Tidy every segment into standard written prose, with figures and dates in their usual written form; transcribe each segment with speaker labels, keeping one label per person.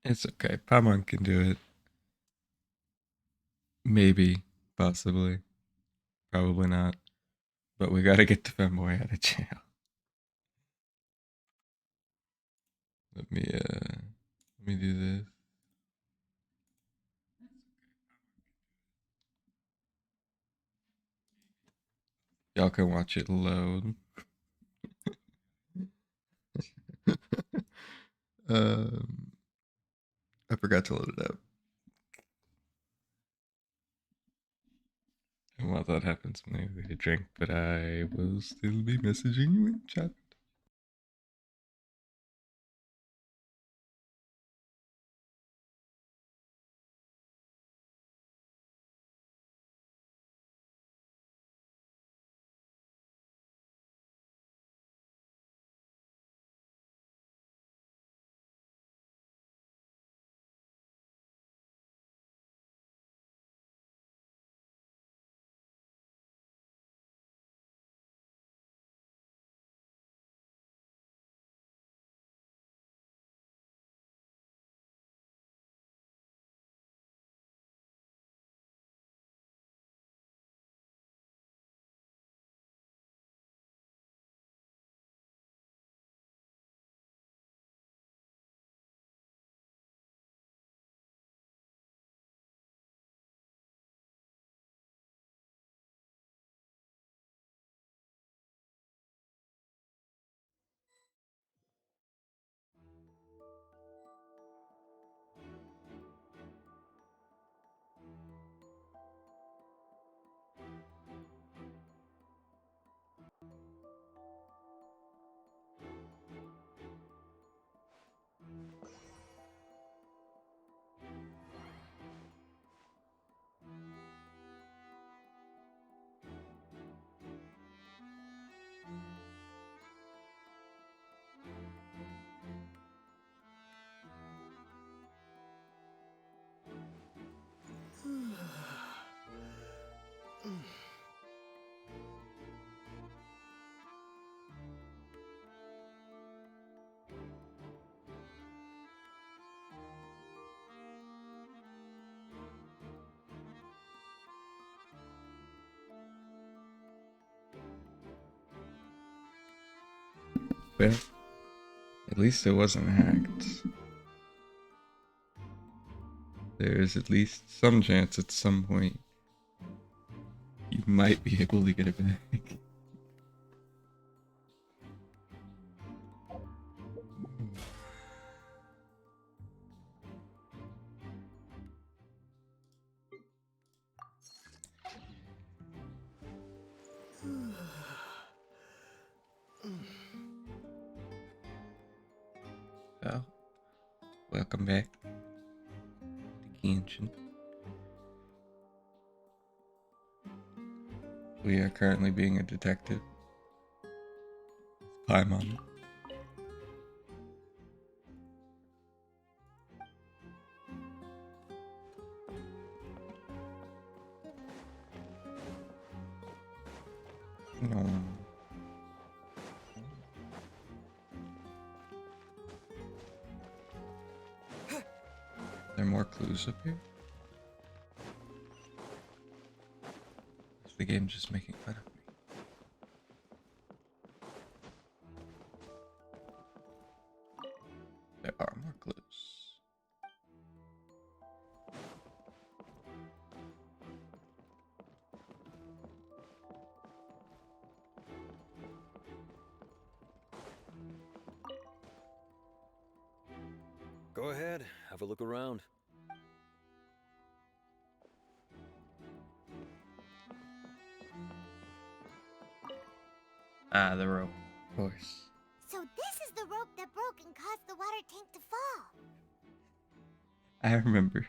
Speaker 1: It's okay. Paimon can do it. Maybe. Possibly. Probably not. But we gotta get the femboy out of jail. Let me do this. Y'all can watch it load. um, I forgot to load it up. And while that happens, I'm gonna get a drink, but I will still be messaging you in chat. Well, at least it wasn't hacked. There's at least some chance at some point you might be able to get it back. Well, welcome back to Genshin. We are currently being a detective. Paimon. No. There are more clues up here? Is the game just making fun of me? There are more clues.
Speaker 2: Go ahead, have a look around.
Speaker 1: Ah, the rope. Of course.
Speaker 3: So this is the rope that broke and caused the water tank to fall.
Speaker 1: I remember.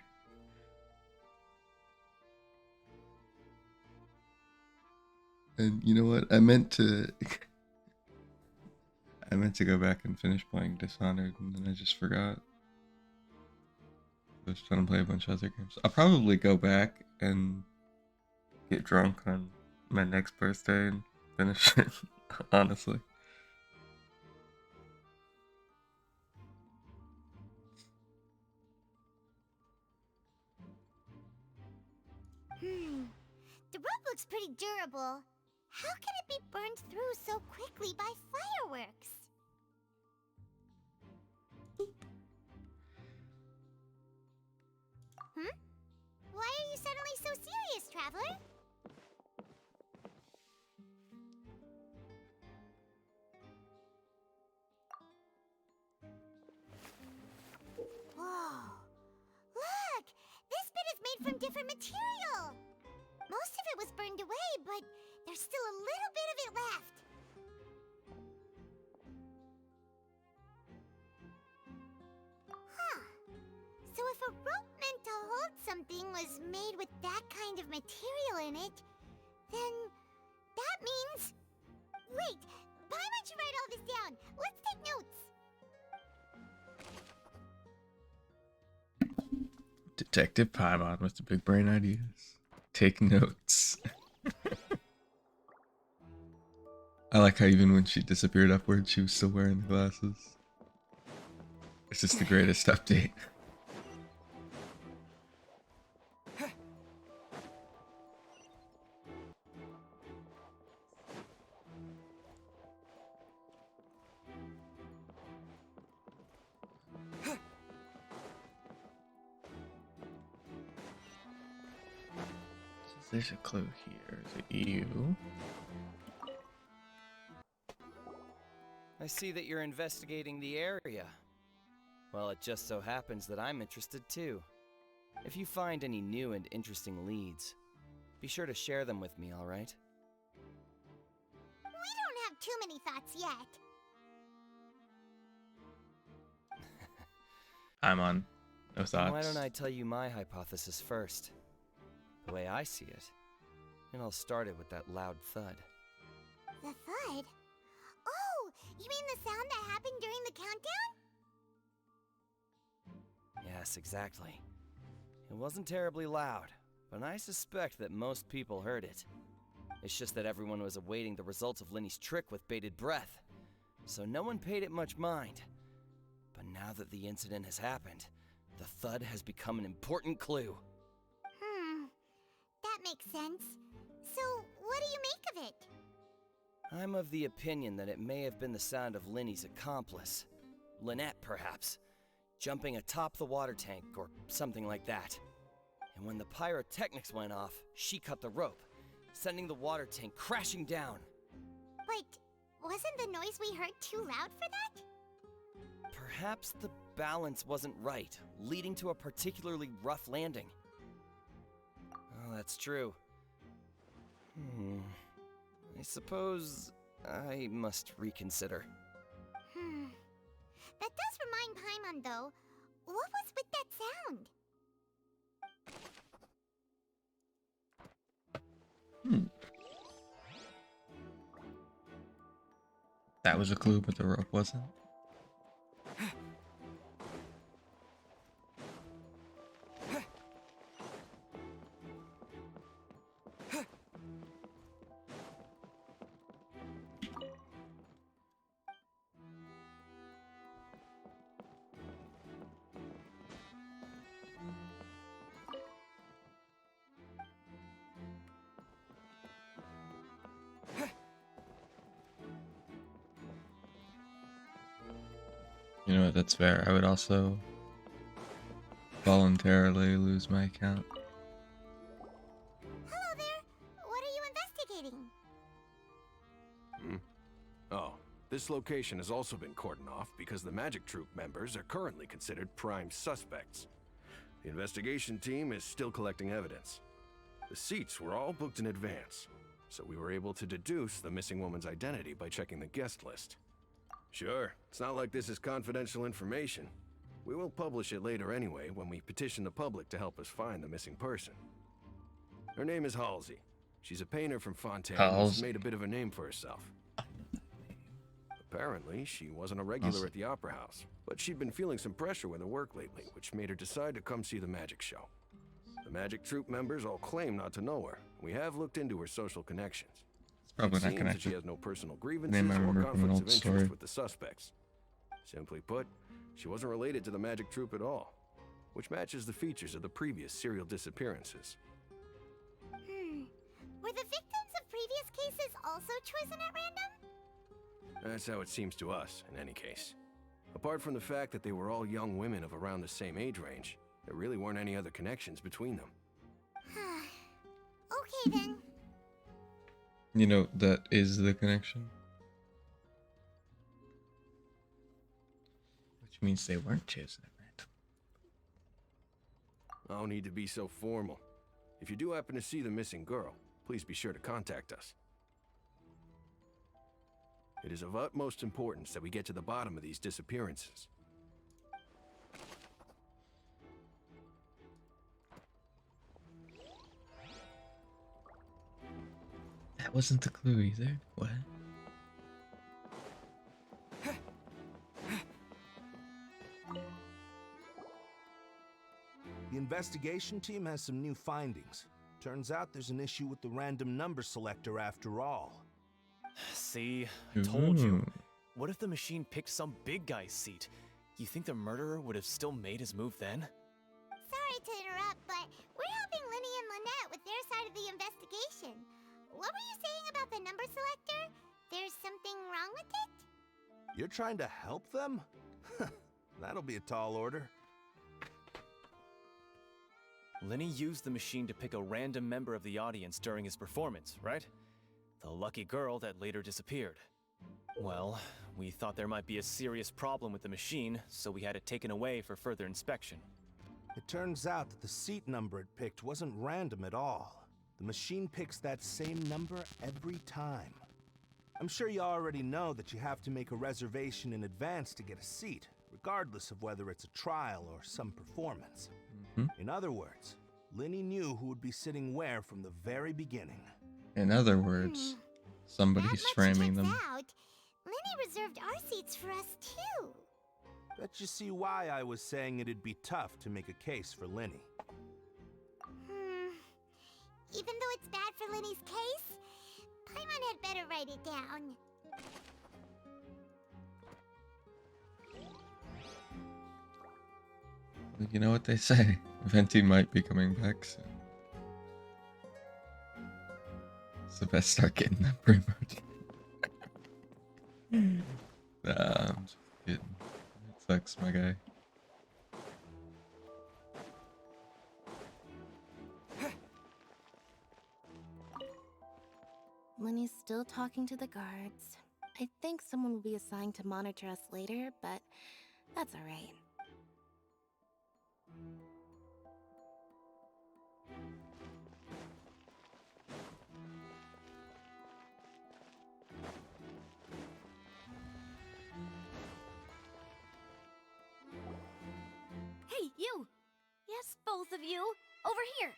Speaker 1: And you know what? I meant to go back and finish playing Dishonored, and then I just forgot. I was trying to play a bunch of other games. I'll probably go back and get drunk on my next birthday and finish it, honestly.
Speaker 3: looks pretty durable. How can it be burned through so quickly by fireworks? Why are you suddenly so serious, Traveler? Whoa! Look! This bit is made from different material! Most of it was burned away, but there's still a little bit of it left. Huh. So if a rope meant to hold something was made with that kind of material in it, then that means... Wait! Paimon should write all this down. Let's take notes.
Speaker 1: Detective Paimon with the big brain ideas. Take notes. I like how even when she disappeared upward, she was still wearing the glasses. It's just the greatest update. There's a clue here. Is it you?
Speaker 4: I see that you're investigating the area. Well, it just so happens that I'm interested too. If you find any new and interesting leads, be sure to share them with me, alright?
Speaker 3: We don't have too many thoughts yet.
Speaker 1: I'm on. No thoughts.
Speaker 4: Why don't I tell you my hypothesis first? The way I see it, it all started with that loud thud.
Speaker 3: The thud? Oh, you mean the sound that happened during the countdown?
Speaker 4: Yes, exactly. It wasn't terribly loud, but I suspect that most people heard it. It's just that everyone was awaiting the results of Lenny's trick with bated breath, so no one paid it much mind. But now that the incident has happened, the thud has become an important clue.
Speaker 3: That makes sense. So, what do you make of it?
Speaker 4: I'm of the opinion that it may have been the sound of Lenny's accomplice. Lynette, perhaps. Jumping atop the water tank, or something like that. And when the pyrotechnics went off, she cut the rope, sending the water tank crashing down.
Speaker 3: But wasn't the noise we heard too loud for that?
Speaker 4: Perhaps the balance wasn't right, leading to a particularly rough landing. Oh, that's true. I suppose I must reconsider.
Speaker 3: That does remind Paimon, though. What was with that sound?
Speaker 1: That was a clue, but the rope wasn't. You know what, that's fair. I would also voluntarily lose my account.
Speaker 3: Hello there. What are you investigating?
Speaker 5: Oh, this location has also been cordoned off because the Magic Troop members are currently considered prime suspects. The investigation team is still collecting evidence. The seats were all booked in advance, so we were able to deduce the missing woman's identity by checking the guest list. Sure, it's not like this is confidential information. We will publish it later anyway when we petition the public to help us find the missing person. Her name is Halsey. She's a painter from Fontaine who's made a bit of a name for herself. Apparently, she wasn't a regular at the Opera House, but she'd been feeling some pressure with her work lately, which made her decide to come see the magic show. The Magic Troop members all claim not to know her. We have looked into her social connections.
Speaker 1: Probably
Speaker 5: It
Speaker 1: not
Speaker 5: seems that
Speaker 1: connected.
Speaker 5: she has no personal grievances
Speaker 1: Name I
Speaker 5: or
Speaker 1: remember from an
Speaker 5: conflicts
Speaker 1: old
Speaker 5: of interest
Speaker 1: story.
Speaker 5: with the suspects. Simply put, she wasn't related to the Magic Troop at all, which matches the features of the previous serial disappearances.
Speaker 3: Were the victims of previous cases also chosen at random?
Speaker 5: That's how it seems to us, in any case. Apart from the fact that they were all young women of around the same age range, there really weren't any other connections between them.
Speaker 3: Okay then.
Speaker 1: You know, that is the connection. Which means they weren't chosen at random.
Speaker 5: No need to be so formal. If you do happen to see the missing girl, please be sure to contact us. It is of utmost importance that we get to the bottom of these disappearances.
Speaker 1: That wasn't the clue either. What?
Speaker 6: The investigation team has some new findings. Turns out there's an issue with the random number selector after all.
Speaker 7: See, I told you.
Speaker 1: Ooh.
Speaker 7: What if the machine picked some big guy's seat? You think the murderer would have still made his move then?
Speaker 3: Sorry to interrupt, but we're helping Linny and Lynette with their side of the investigation. What were you saying about the number selector? There's something wrong with it?
Speaker 6: You're trying to help them? That'll be a tall order.
Speaker 7: Lenny used the machine to pick a random member of the audience during his performance, right? The lucky girl that later disappeared. Well, we thought there might be a serious problem with the machine, so we had it taken away for further inspection.
Speaker 6: It turns out that the seat number it picked wasn't random at all. The machine picks that same number every time. I'm sure you already know that you have to make a reservation in advance to get a seat, regardless of whether it's a trial or some performance. In other words, Linny knew who would be sitting where from the very beginning.
Speaker 1: In other words, somebody's
Speaker 3: That much
Speaker 1: framing
Speaker 3: checks
Speaker 1: them.
Speaker 3: out. Linny reserved our seats for us too.
Speaker 6: Bet you see why I was saying it'd be tough to make a case for Linny.
Speaker 3: Even though it's bad for Linny's case, Paimon had better write it down.
Speaker 1: You know what they say, Venti might be coming back soon. It's the best start getting that pretty much. I'm just kidding. It sucks, my guy.
Speaker 8: Lenny's still talking to the guards. I think someone will be assigned to monitor us later, but that's alright.
Speaker 9: Hey, you! Yes, both of you! Over here!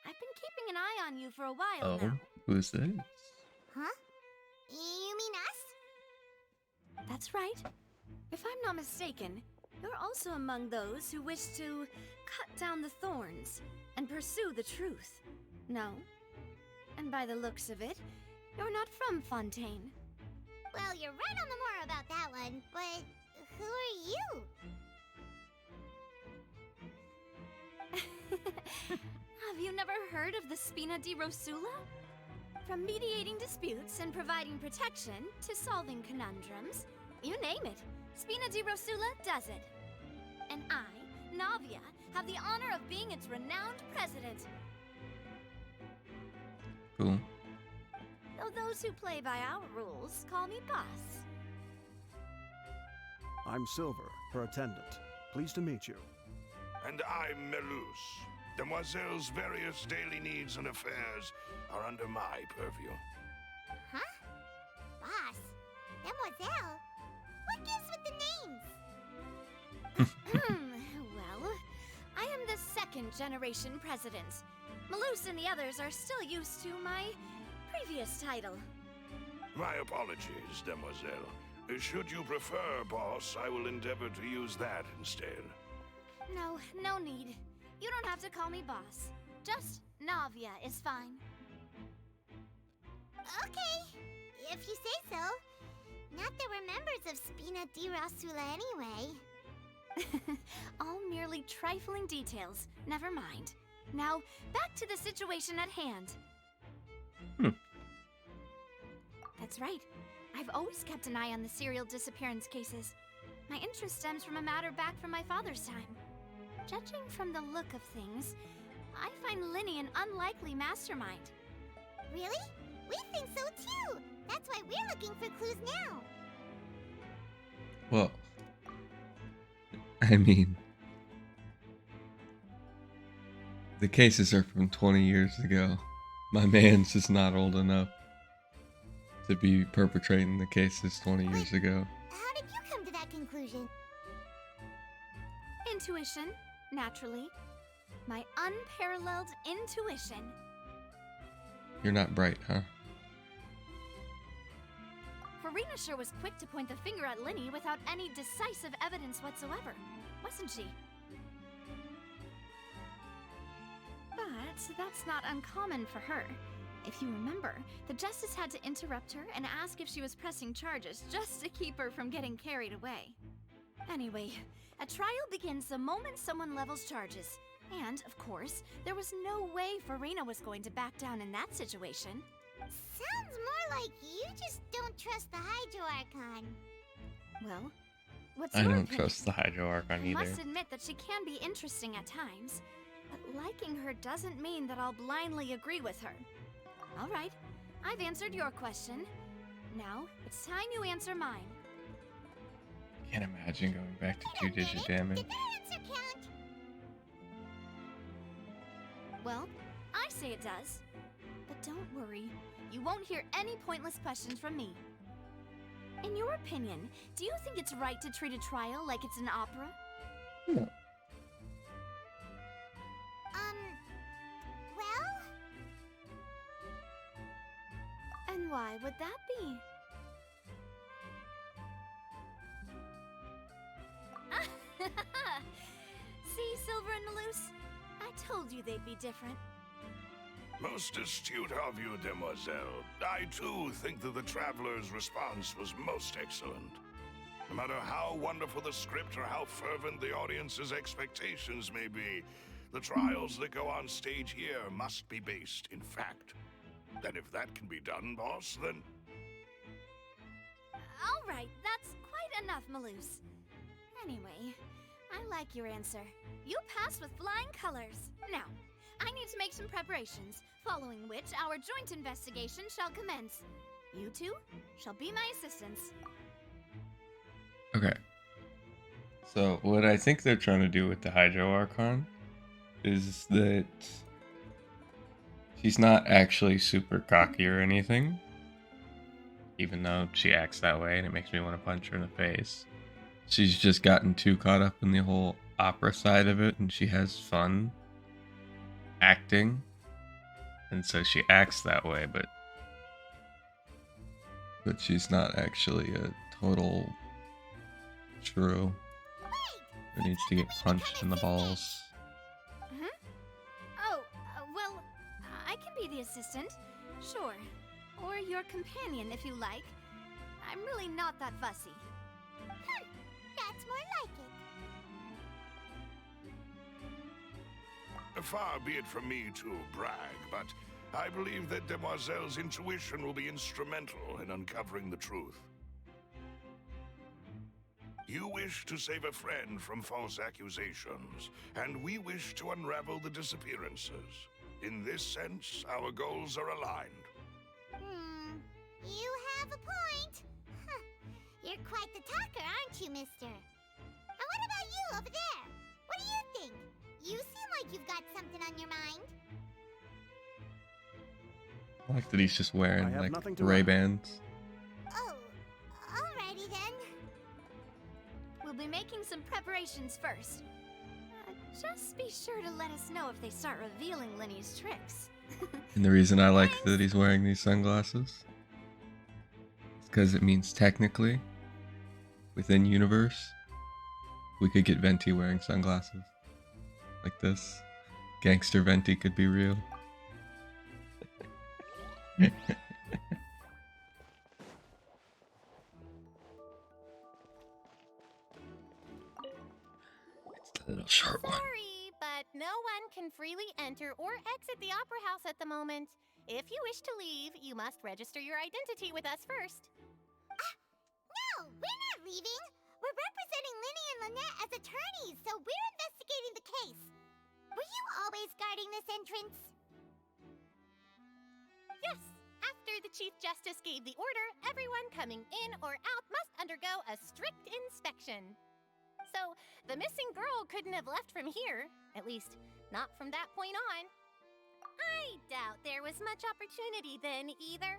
Speaker 9: I've been keeping an eye on you for a while
Speaker 1: Oh,
Speaker 9: now.
Speaker 1: who's this?
Speaker 3: Huh? You mean us?
Speaker 9: That's right. If I'm not mistaken, you're also among those who wish to cut down the thorns and pursue the truth. No? And by the looks of it, you're not from Fontaine.
Speaker 3: Well, you're right on the more about that one, but who are you?
Speaker 9: Have you never heard of the Spina di Rosula? From mediating disputes and providing protection to solving conundrums, you name it, Spina di Rosula does it. And I, Navia, have the honor of being its renowned president.
Speaker 1: Cool.
Speaker 9: Though those who play by our rules call me boss.
Speaker 10: I'm Silver, her attendant. Pleased to meet you.
Speaker 11: And I'm Melus. Demoiselle's various daily needs and affairs are under my purview.
Speaker 3: Huh? Boss? Demoiselle? What gives with the names?
Speaker 9: Well, I am the second generation president. Malus and the others are still used to my previous title.
Speaker 11: My apologies, Demoiselle. Should you prefer, boss, I will endeavor to use that instead.
Speaker 9: No, no need. You don't have to call me boss. Just Navia is fine.
Speaker 3: Okay, if you say so. Not that we're members of Spina di Rosula anyway.
Speaker 9: All merely trifling details. Never mind. Now, back to the situation at hand. That's right. I've always kept an eye on the serial disappearance cases. My interest stems from a matter back from my father's time. Judging from the look of things, I find Linny an unlikely mastermind.
Speaker 3: Really? We think so too! That's why we're looking for clues now!
Speaker 1: Well, I mean, the cases are from 20 years ago. My man's just not old enough to be perpetrating the cases 20 years ago.
Speaker 3: How did you come to that conclusion?
Speaker 9: Intuition, naturally. My unparalleled intuition.
Speaker 1: You're not bright, huh?
Speaker 9: Farina sure was quick to point the finger at Linny without any decisive evidence whatsoever, wasn't she? But that's not uncommon for her. If you remember, the Justice had to interrupt her and ask if she was pressing charges just to keep her from getting carried away. Anyway, a trial begins the moment someone levels charges. And, of course, there was no way Farina was going to back down in that situation.
Speaker 3: Sounds more like you just don't trust the Hydro Archon.
Speaker 9: Well, what's
Speaker 1: I
Speaker 9: your
Speaker 1: don't
Speaker 9: opinion?
Speaker 1: trust the Hydro Archon
Speaker 9: I
Speaker 1: either.
Speaker 9: must admit that she can be interesting at times, but liking her doesn't mean that I'll blindly agree with her. All right, I've answered your question. Now, it's time you answer mine.
Speaker 1: Can't imagine going back to 2-digit damage.
Speaker 3: Did that answer count?
Speaker 9: Well, I say it does. But don't worry, you won't hear any pointless questions from me. In your opinion, do you think it's right to treat a trial like it's an opera?
Speaker 1: No.
Speaker 3: Well?
Speaker 9: And why would that be? See, Silver and Malus? I told you they'd be different.
Speaker 11: Most astute of you, demoiselle. I too think that the Traveler's response was most excellent. No matter how wonderful the script or how fervent the audience's expectations may be, the trials that go on stage here must be based in fact. And if that can be done, boss, then...
Speaker 9: All right, that's quite enough, Malus. Anyway, I like your answer. You passed with flying colors. Now, I need to make some preparations, following which our joint investigation shall commence. You two shall be my assistants.
Speaker 1: Okay. So, what I think they're trying to do with the Hydro Archon is that she's not actually super cocky or anything, even though she acts that way and it makes me want to punch her in the face. She's just gotten too caught up in the whole opera side of it, and she has fun acting, and so she acts that way, but she's not actually a total shrew who needs to get punched in the balls.
Speaker 9: Oh, well, I can be the assistant, sure. Or your companion, if you like. I'm really not that fussy.
Speaker 3: That's more like it.
Speaker 11: Far be it from me to brag, but I believe that Demoiselle's intuition will be instrumental in uncovering the truth. You wish to save a friend from false accusations, and we wish to unravel the disappearances. In this sense, our goals are aligned.
Speaker 3: You have a point. Huh. You're quite the talker, aren't you, mister? And what about you over there? What do you think? You seem like you've got something on your mind.
Speaker 1: I like that he's just wearing
Speaker 10: have
Speaker 1: like
Speaker 10: nothing to
Speaker 1: Ray-Bans.
Speaker 3: Oh, alrighty then.
Speaker 9: We'll be making some preparations first. Just be sure to let us know if they start revealing Linny's tricks.
Speaker 1: And the reason I like that he's wearing these sunglasses is because it means technically, within universe, we could get Venti wearing sunglasses like this. Gangster Venti could be real. It's the little short one.
Speaker 12: Sorry, but no one can freely enter or exit the Opera House at the moment. If you wish to leave, you must register your identity with us first.
Speaker 3: No, we're not leaving. We're representing Linny and Lynette as attorneys, so we're investigating the case. Were you always guarding this entrance?
Speaker 12: Yes. After the Chief Justice gave the order, everyone coming in or out must undergo a strict inspection. So, the missing girl couldn't have left from here. At least, not from that point on. I doubt there was much opportunity then, either.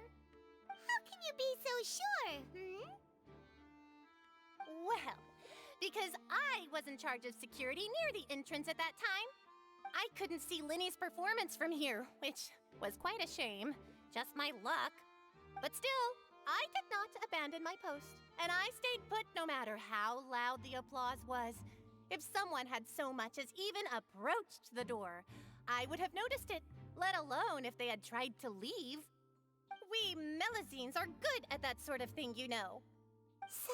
Speaker 3: How can you be so sure,
Speaker 12: Well, because I was in charge of security near the entrance at that time. I couldn't see Linny's performance from here, which was quite a shame. Just my luck. But still, I did not abandon my post, and I stayed put no matter how loud the applause was. If someone had so much as even approached the door, I would have noticed it, let alone if they had tried to leave. We Melazines are good at that sort of thing, you know.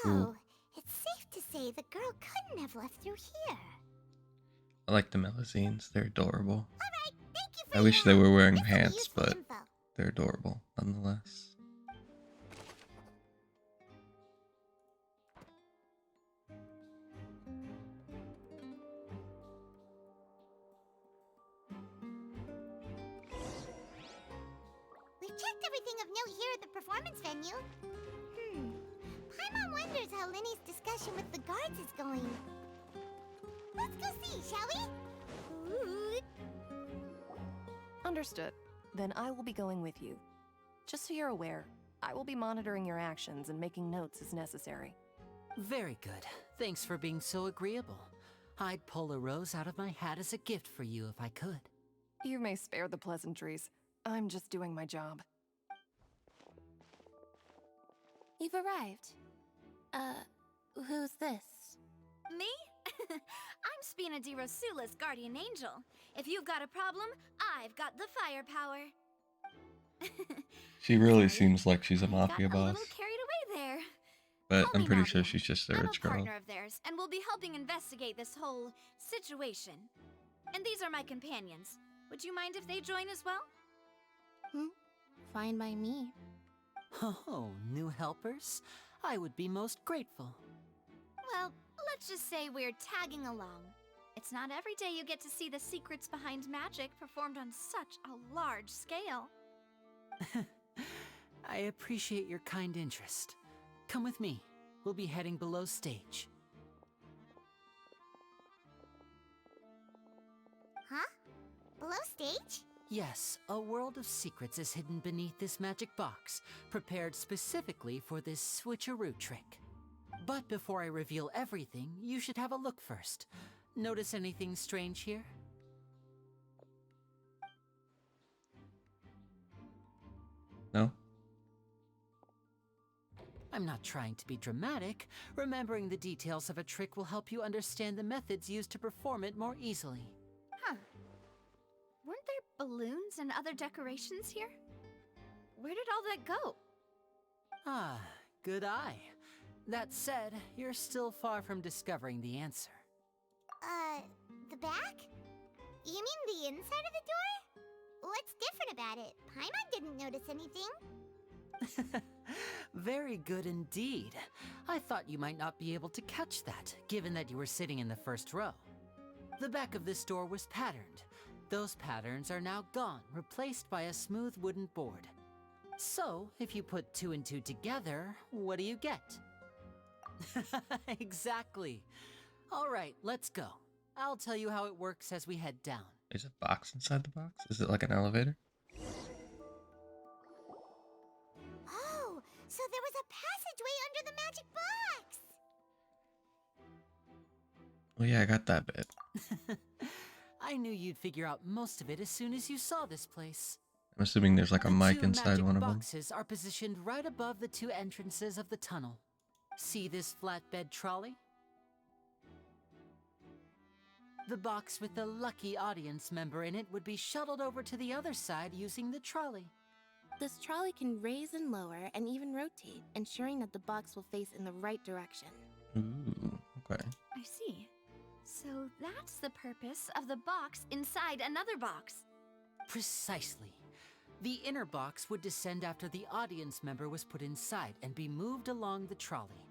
Speaker 3: So, it's safe to say the girl couldn't have left through here.
Speaker 1: I like the Melazines. They're adorable.
Speaker 3: Alright, thank you for
Speaker 1: I wish they were wearing
Speaker 3: This will be
Speaker 1: pants,
Speaker 3: useful
Speaker 1: but
Speaker 3: info.
Speaker 1: they're adorable nonetheless.
Speaker 3: We've checked everything of note here at the performance venue. Paimon wonders how Linny's discussion with the guards is going. Let's go see, shall we? Ooh.
Speaker 13: Understood. Then I will be going with you. Just so you're aware, I will be monitoring your actions and making notes as necessary.
Speaker 14: Very good. Thanks for being so agreeable. I'd pull a rose out of my hat as a gift for you if I could.
Speaker 13: You may spare the pleasantries. I'm just doing my job.
Speaker 8: You've arrived. Who's this?
Speaker 9: Me? I'm Spina di Rosula's guardian angel. If you've got a problem, I've got the firepower.
Speaker 1: She really seems like she's a
Speaker 9: I
Speaker 1: mafia
Speaker 9: got a
Speaker 1: boss,
Speaker 9: little carried away there.
Speaker 1: but
Speaker 9: Call
Speaker 1: I'm
Speaker 9: me
Speaker 1: pretty sure
Speaker 9: Nadia.
Speaker 1: she's just a
Speaker 9: I'm
Speaker 1: rich
Speaker 9: a
Speaker 1: girl.
Speaker 9: partner of theirs, and we'll be helping investigate this whole situation. And these are my companions. Would you mind if they join as well?
Speaker 8: Fine by me.
Speaker 14: Oh, new helpers? I would be most grateful.
Speaker 9: Well, let's just say we're tagging along. It's not every day you get to see the secrets behind magic performed on such a large scale.
Speaker 14: I appreciate your kind interest. Come with me. We'll be heading below stage.
Speaker 3: Huh? Below stage?
Speaker 14: Yes, a world of secrets is hidden beneath this magic box, prepared specifically for this switcheroo trick. But before I reveal everything, you should have a look first. Notice anything strange here?
Speaker 1: No?
Speaker 14: I'm not trying to be dramatic. Remembering the details of a trick will help you understand the methods used to perform it more easily.
Speaker 9: Huh. Weren't there balloons and other decorations here? Where did all that go?
Speaker 14: Ah, good eye. That said, you're still far from discovering the answer.
Speaker 3: The back? You mean the inside of the door? What's different about it? Paimon didn't notice anything.
Speaker 14: Very good indeed. I thought you might not be able to catch that, given that you were sitting in the first row. The back of this door was patterned. Those patterns are now gone, replaced by a smooth wooden board. So, if you put 2 and 2 together, what do you get? Exactly. All right, let's go. I'll tell you how it works as we head down.
Speaker 1: There's a box inside the box? Is it like an elevator?
Speaker 3: Oh, so there was a passageway under the magic box!
Speaker 1: Oh yeah, I got that bit.
Speaker 14: I knew you'd figure out most of it as soon as you saw this place.
Speaker 1: I'm assuming there's like a
Speaker 14: The
Speaker 1: mic
Speaker 14: two
Speaker 1: inside
Speaker 14: magic
Speaker 1: one of them.
Speaker 14: boxes are positioned right above the 2 entrances of the tunnel. See this flatbed trolley? The box with the lucky audience member in it would be shuttled over to the other side using the trolley.
Speaker 8: This trolley can raise and lower and even rotate, ensuring that the box will face in the right direction.
Speaker 1: Ooh, okay.
Speaker 9: I see. So that's the purpose of the box inside another box.
Speaker 14: Precisely. The inner box would descend after the audience member was put inside and be moved along the trolley,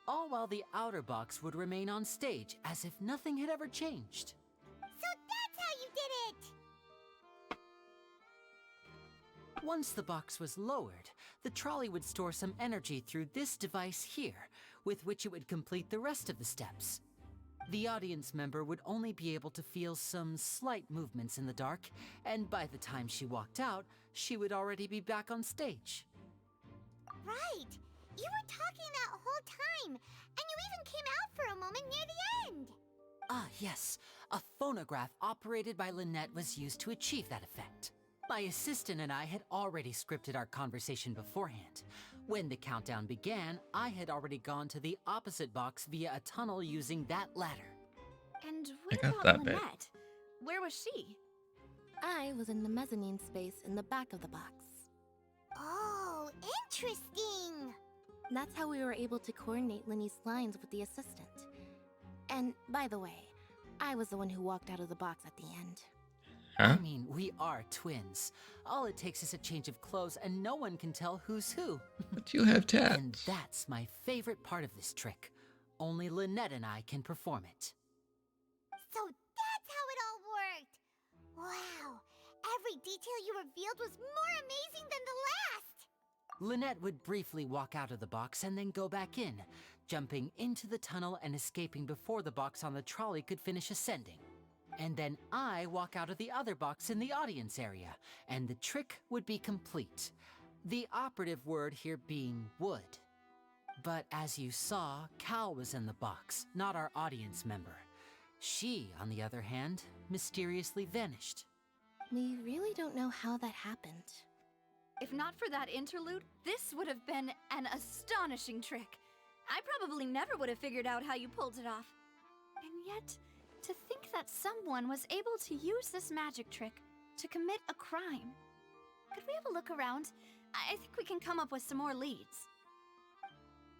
Speaker 14: all while the outer box would remain on stage as if nothing had ever changed.
Speaker 3: So that's how you did it!
Speaker 14: Once the box was lowered, the trolley would store some energy through this device here, with which it would complete the rest of the steps. The audience member would only be able to feel some slight movements in the dark, and by the time she walked out, she would already be back on stage.
Speaker 3: Right! You were talking that whole time, and you even came out for a moment near the end!
Speaker 14: Ah, yes. A phonograph operated by Lynette was used to achieve that effect. My assistant and I had already scripted our conversation beforehand. When the countdown began, I had already gone to the opposite box via a tunnel using that ladder.
Speaker 9: And
Speaker 1: I
Speaker 9: what
Speaker 1: got
Speaker 9: about
Speaker 1: that bit.
Speaker 9: Lynette? Where was she?
Speaker 8: I was in the mezzanine space in the back of the box.
Speaker 3: Oh, interesting!
Speaker 8: That's how we were able to coordinate Linny's lines with the assistant. And by the way, I was the one who walked out of the box at the end.
Speaker 1: Huh?
Speaker 14: I mean, we are twins. All it takes is a change of clothes and no one can tell who's who.
Speaker 1: But you have tabs.
Speaker 14: And that's my favorite part of this trick. Only Lynette and I can perform it.
Speaker 3: So that's how it all worked! Wow! Every detail you revealed was more amazing than the last!
Speaker 14: Lynette would briefly walk out of the box and then go back in, jumping into the tunnel and escaping before the box on the trolley could finish ascending. And then I walk out of the other box in the audience area, and the trick would be complete. The operative word here being would. But as you saw, Cal was in the box, not our audience member. She, on the other hand, mysteriously vanished.
Speaker 8: We really don't know how that happened.
Speaker 9: If not for that interlude, this would have been an astonishing trick. I probably never would have figured out how you pulled it off. And yet, to think that someone was able to use this magic trick to commit a crime. Could we have a look around? I think we can come up with some more leads.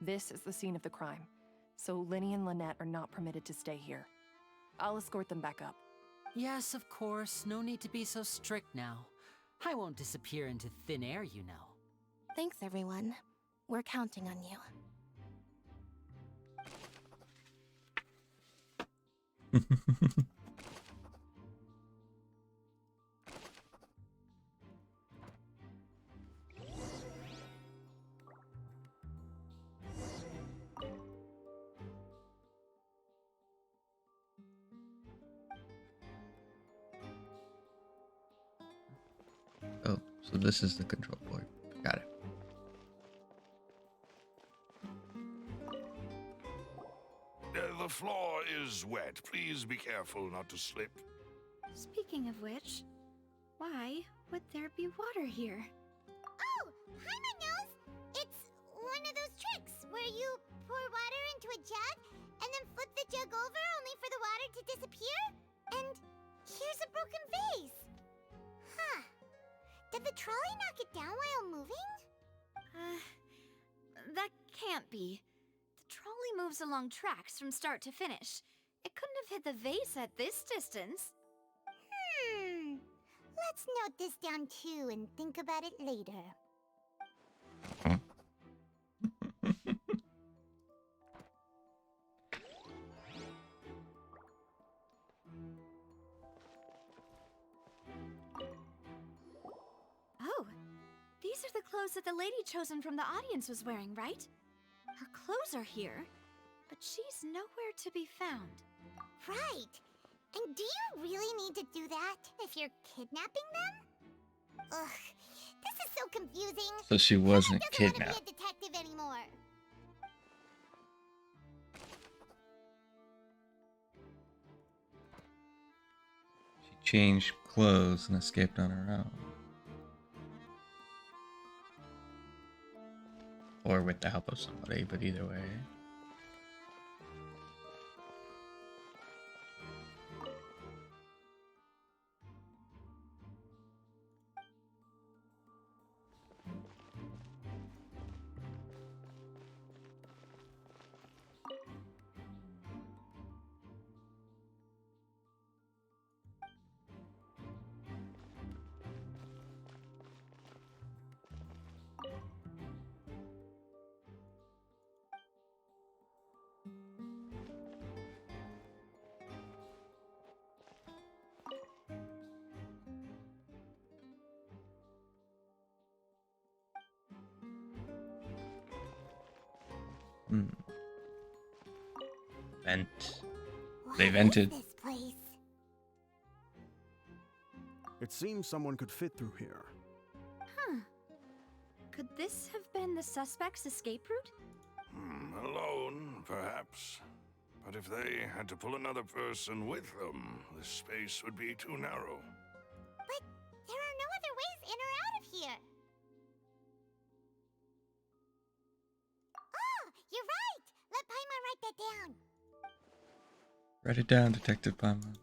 Speaker 13: This is the scene of the crime, so Linny and Lynette are not permitted to stay here. I'll escort them back up.
Speaker 14: Yes, of course, no need to be so strict now. I won't disappear into thin air, you know.
Speaker 8: Thanks, everyone. We're counting on you.
Speaker 1: Oh, so this is the control board. Got it.
Speaker 11: The floor is wet. Please be careful not to slip.
Speaker 9: Speaking of which, why would there be water here?
Speaker 3: Oh, Paimon knows! It's one of those tricks where you pour water into a jug and then flip the jug over only for the water to disappear? And here's a broken vase. Huh. Did the trolley knock it down while moving?
Speaker 9: That can't be. The trolley moves along tracks from start to finish. It couldn't have hit the vase at this distance.
Speaker 3: Let's note this down too and think about it later.
Speaker 9: Oh, these are the clothes that the lady chosen from the audience was wearing, right? Her clothes are here, but she's nowhere to be found.
Speaker 3: Right. And do you really need to do that if you're kidnapping them? Ugh, this is so confusing.
Speaker 1: So she wasn't
Speaker 3: doesn't
Speaker 1: kidnapped.
Speaker 3: want to be a detective anymore.
Speaker 1: She changed clothes and escaped on her own. Or with the help of somebody, but either way. Hmm. Vent. They
Speaker 3: What
Speaker 1: vented.
Speaker 3: is this place?
Speaker 10: It seems someone could fit through here.
Speaker 9: Huh. Could this have been the suspect's escape route?
Speaker 11: Alone, perhaps. But if they had to pull another person with them, the space would be too narrow.
Speaker 3: But there are no other ways in or out of here. Oh, you're right! Let Paimon write that down.
Speaker 1: Write it down, Detective Paimon.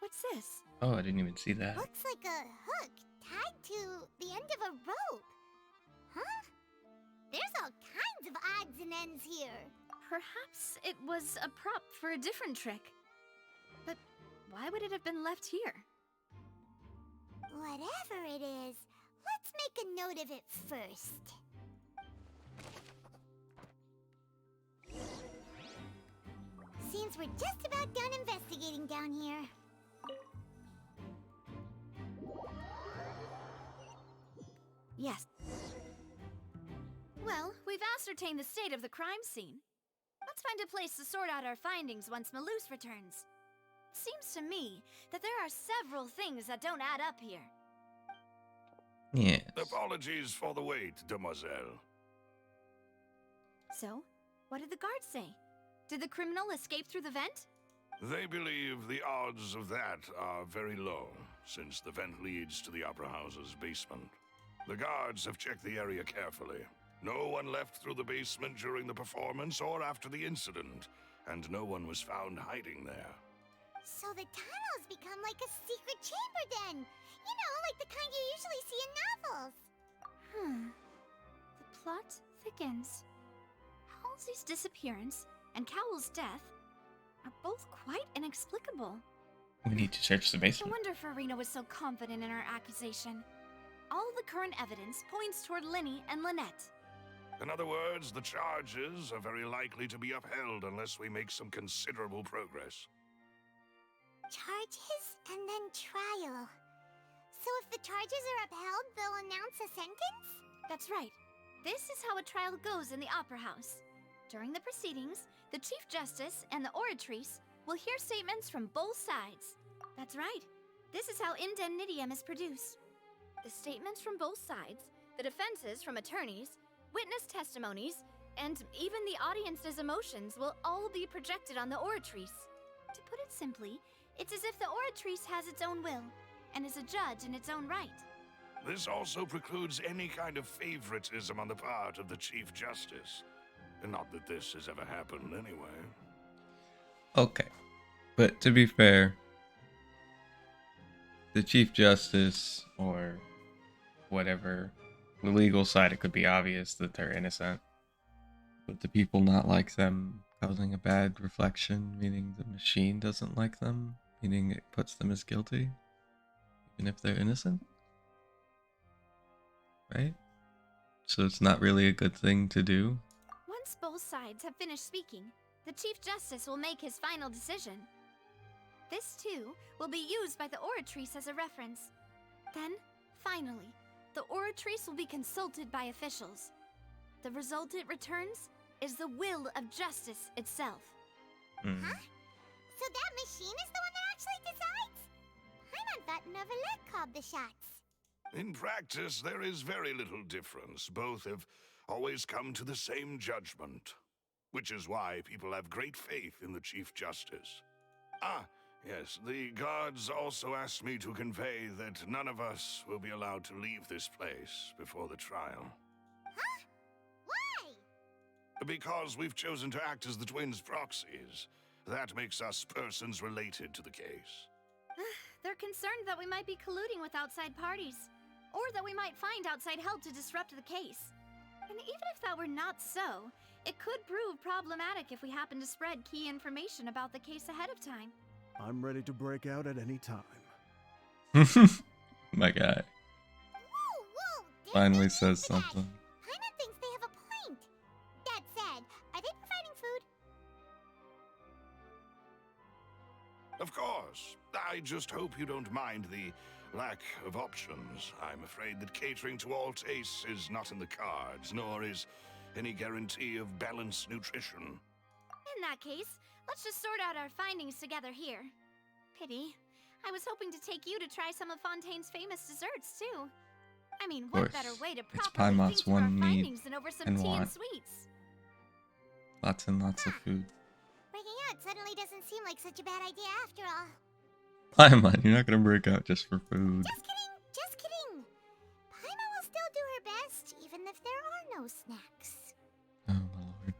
Speaker 9: What's this?
Speaker 1: Oh, I didn't even see that.
Speaker 3: Looks like a hook tied to the end of a rope. Huh? There's all kinds of odds and ends here.
Speaker 9: Perhaps it was a prop for a different trick. But why would it have been left here?
Speaker 3: Whatever it is, let's make a note of it first. Seems we're just about done investigating down here.
Speaker 9: Yes. Well, we've ascertained the state of the crime scene. Let's find a place to sort out our findings once Malus returns. Seems to me that there are several things that don't add up here.
Speaker 1: Yes.
Speaker 11: Apologies for the wait, demoiselle.
Speaker 9: So, what did the guards say? Did the criminal escape through the vent?
Speaker 11: They believe the odds of that are very low, since the vent leads to the Opera House's basement. The guards have checked the area carefully. No one left through the basement during the performance or after the incident, and no one was found hiding there.
Speaker 3: So the tunnels become like a secret chamber then. You know, like the kind you usually see in novels.
Speaker 9: The plot thickens. Halsey's disappearance and Cowell's death are both quite inexplicable.
Speaker 1: We need to search the
Speaker 9: No
Speaker 1: basement.
Speaker 9: wonder Farina was so confident in her accusation. All the current evidence points toward Linny and Lynette.
Speaker 11: In other words, the charges are very likely to be upheld unless we make some considerable progress.
Speaker 3: Charges and then trial. So if the charges are upheld, they'll announce a sentence?
Speaker 9: That's right. This is how a trial goes in the Opera House. During the proceedings, the Chief Justice and the Oratrice will hear statements from both sides. That's right. This is how indemnitium is produced. The statements from both sides, the defenses from attorneys, witness testimonies, and even the audience's emotions will all be projected on the Oratrice. To put it simply, it's as if the Oratrice has its own will and is a judge in its own right.
Speaker 11: This also precludes any kind of favoritism on the part of the Chief Justice. Not that this has ever happened anyway.
Speaker 1: Okay. But to be fair, the Chief Justice or whatever, the legal side, it could be obvious that they're innocent. But the people not like them causing a bad reflection, meaning the machine doesn't like them, meaning it puts them as guilty, even if they're innocent. Right? So it's not really a good thing to do.
Speaker 9: Once both sides have finished speaking, the Chief Justice will make his final decision. This, too, will be used by the Oratrice as a reference. Then, finally, the Oratrice will be consulted by officials. The result it returns is the will of justice itself.
Speaker 3: Huh? So that machine is the one that actually decides? Paimon thought Neverlet called the shots.
Speaker 11: In practice, there is very little difference. Both have always come to the same judgment, which is why people have great faith in the Chief Justice. Ah, yes, the guards also asked me to convey that none of us will be allowed to leave this place before the trial.
Speaker 3: Huh? Why?
Speaker 11: Because we've chosen to act as the twins' proxies. That makes us persons related to the case.
Speaker 9: They're concerned that we might be colluding with outside parties, or that we might find outside help to disrupt the case. And even if that were not so, it could prove problematic if we happen to spread key information about the case ahead of time.
Speaker 10: I'm ready to break out at any time.
Speaker 1: My guy.
Speaker 3: Whoa,
Speaker 1: Finally says something.
Speaker 3: Paimon thinks they have a point. That said, are they providing food?
Speaker 11: Of course. I just hope you don't mind the lack of options. I'm afraid that catering to all tastes is not in the cards, nor is any guarantee of balanced nutrition.
Speaker 9: In that case, let's just sort out our findings together here. Pity. I was hoping to take you to try some of Fontaine's famous desserts, too. I mean, what better way to properly think through our findings than over some tea and sweets?
Speaker 1: Lots and lots of food.
Speaker 3: Breaking out suddenly doesn't seem like such a bad idea after all.
Speaker 1: Paimon, you're not gonna break out just for food.
Speaker 3: Just kidding. Paimon will still do her best, even if there are no snacks.
Speaker 1: Oh my lord.